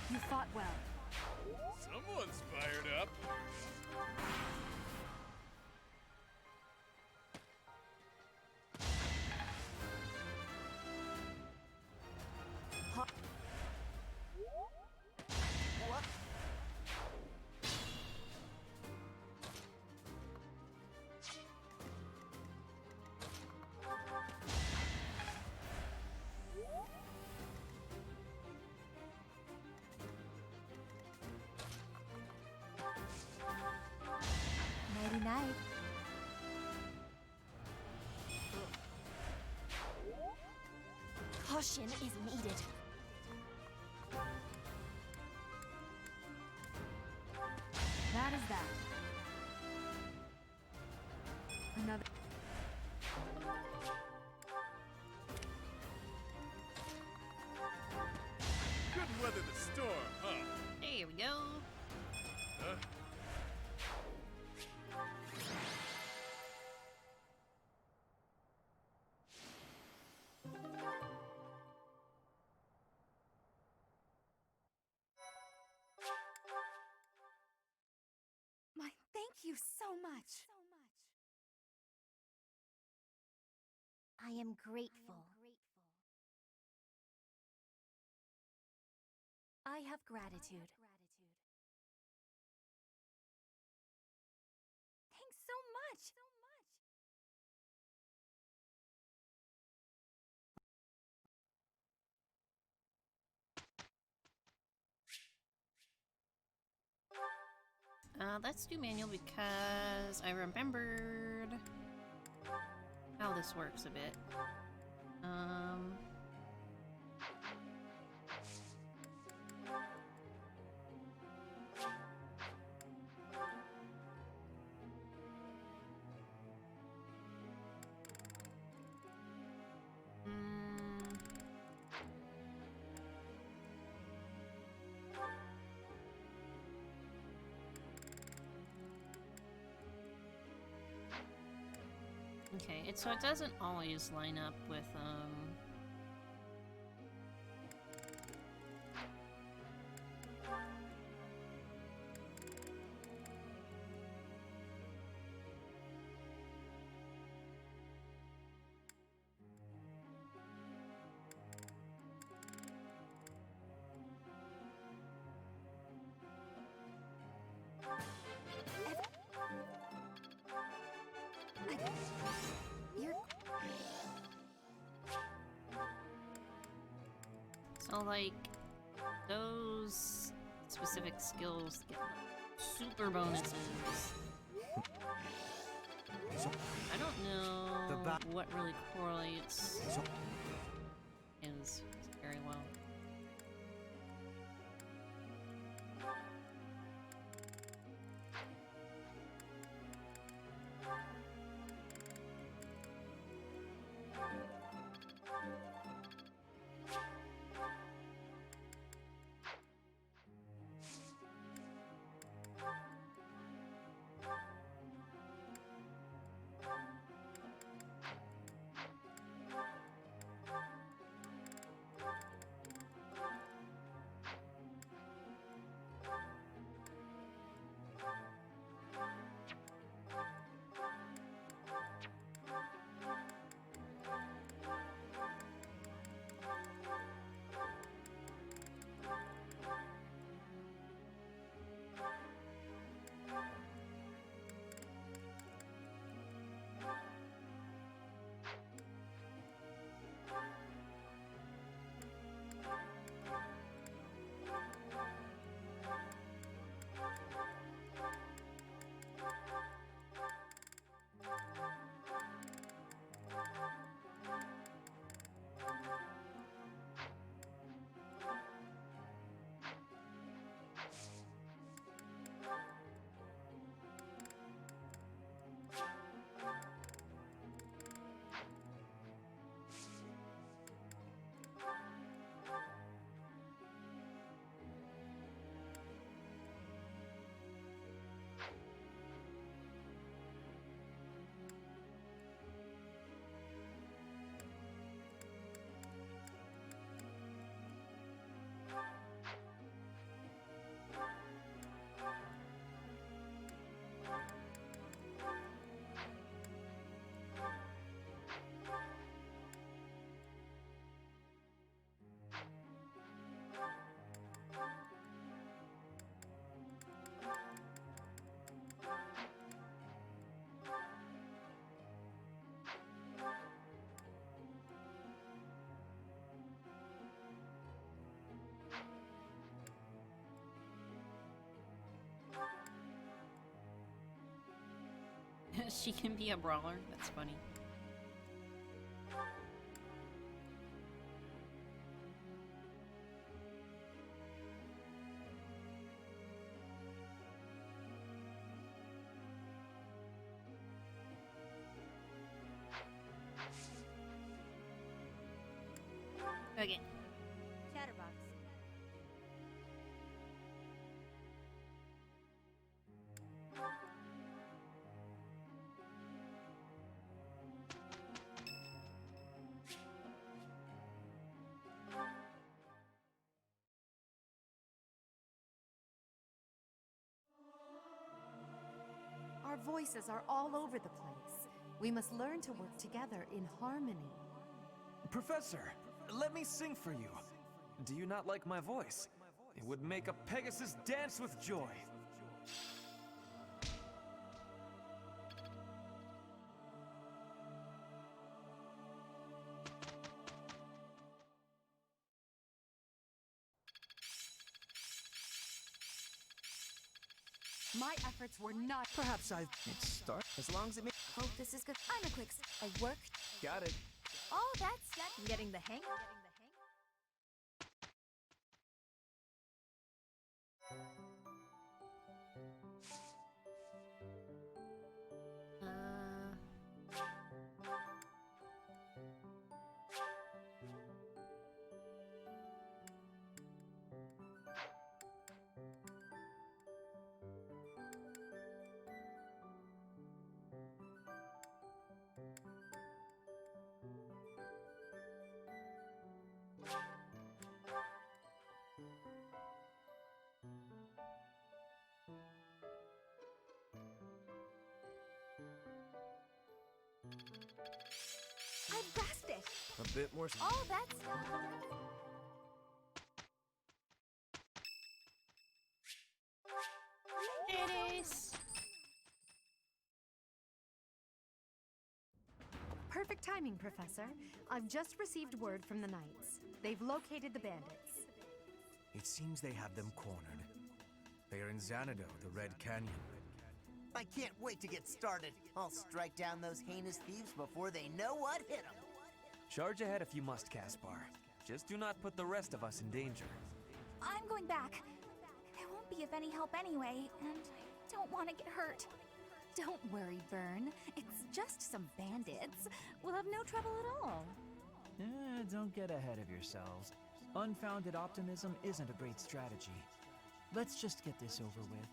You fought well. Someone's fired up. What? Nighty night. Caution is needed. That is that. Another. Couldn't weather the storm, huh? There we go. Huh? My thank you so much. I am grateful. I have gratitude. Thanks so much. Let's do manual because I remembered how this works a bit. Okay, so it doesn't always line up with, So, like, those specific skills get super bonuses. I don't know what really correlates is very well. She can be a brawler. That's funny. Okay. Chatterbox. Our voices are all over the place. We must learn to work together in harmony. Professor, let me sing for you. Do you not like my voice? It would make a Pegasus dance with joy. My efforts were not. Perhaps I've. It's start. As long as it makes. Hope this is good. I'm a quick. I work. Got it. Oh, that's that. I'm getting the hang. I grasped it. A bit more. Oh, that's. Titties. Perfect timing, Professor. I've just received word from the Knights. They've located the bandits. It seems they have them cornered. They are in Xanadu, the Red Canyon. I can't wait to get started. I'll strike down those heinous thieves before they know what hit them. Charge ahead if you must, Caspar. Just do not put the rest of us in danger. I'm going back. I won't be of any help anyway, and I don't want to get hurt. Don't worry, Vern. It's just some bandits. We'll have no trouble at all. Don't get ahead of yourselves. Unfounded optimism isn't a great strategy. Let's just get this over with.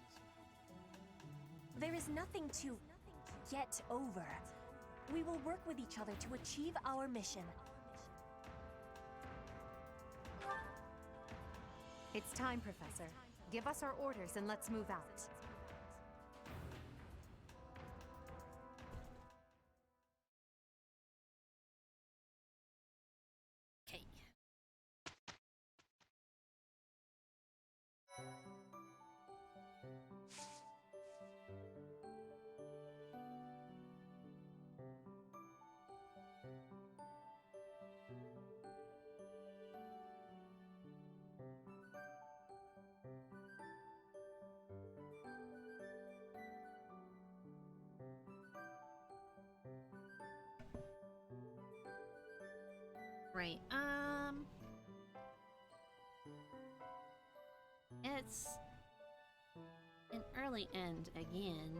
There is nothing to get over. We will work with each other to achieve our mission. It's time, Professor. Give us our orders and let's move out. Okay. Right, it's an early end again.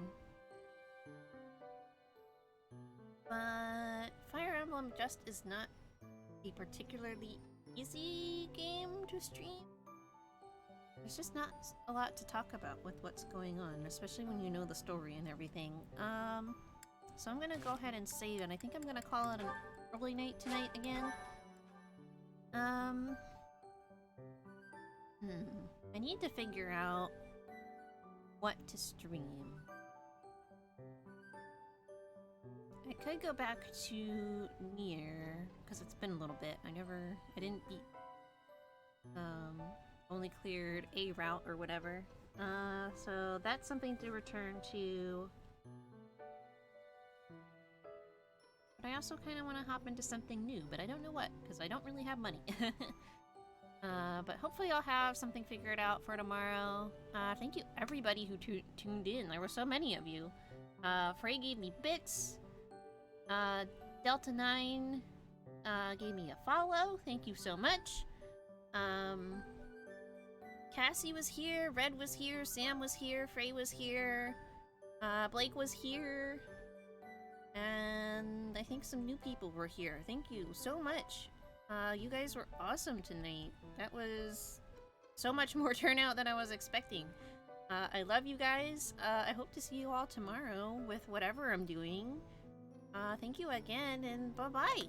But Fire Emblem just is not a particularly easy game to stream. There's just not a lot to talk about with what's going on, especially when you know the story and everything. So I'm gonna go ahead and save it. I think I'm gonna call it an early night tonight again. I need to figure out what to stream. I could go back to Nier, because it's been a little bit. I didn't beat, only cleared a route or whatever. So that's something to return to. But I also kind of want to hop into something new, but I don't know what, because I don't really have money. But hopefully I'll have something figured out for tomorrow. Thank you everybody who tuned in. There were so many of you. Frey gave me bits. Delta 9 gave me a follow. Thank you so much. Cassie was here, Red was here, Sam was here, Frey was here, Blake was here, and I think some new people were here. Thank you so much. You guys were awesome tonight. That was so much more turnout than I was expecting. I love you guys. I hope to see you all tomorrow with whatever I'm doing. Thank you again, and bye-bye.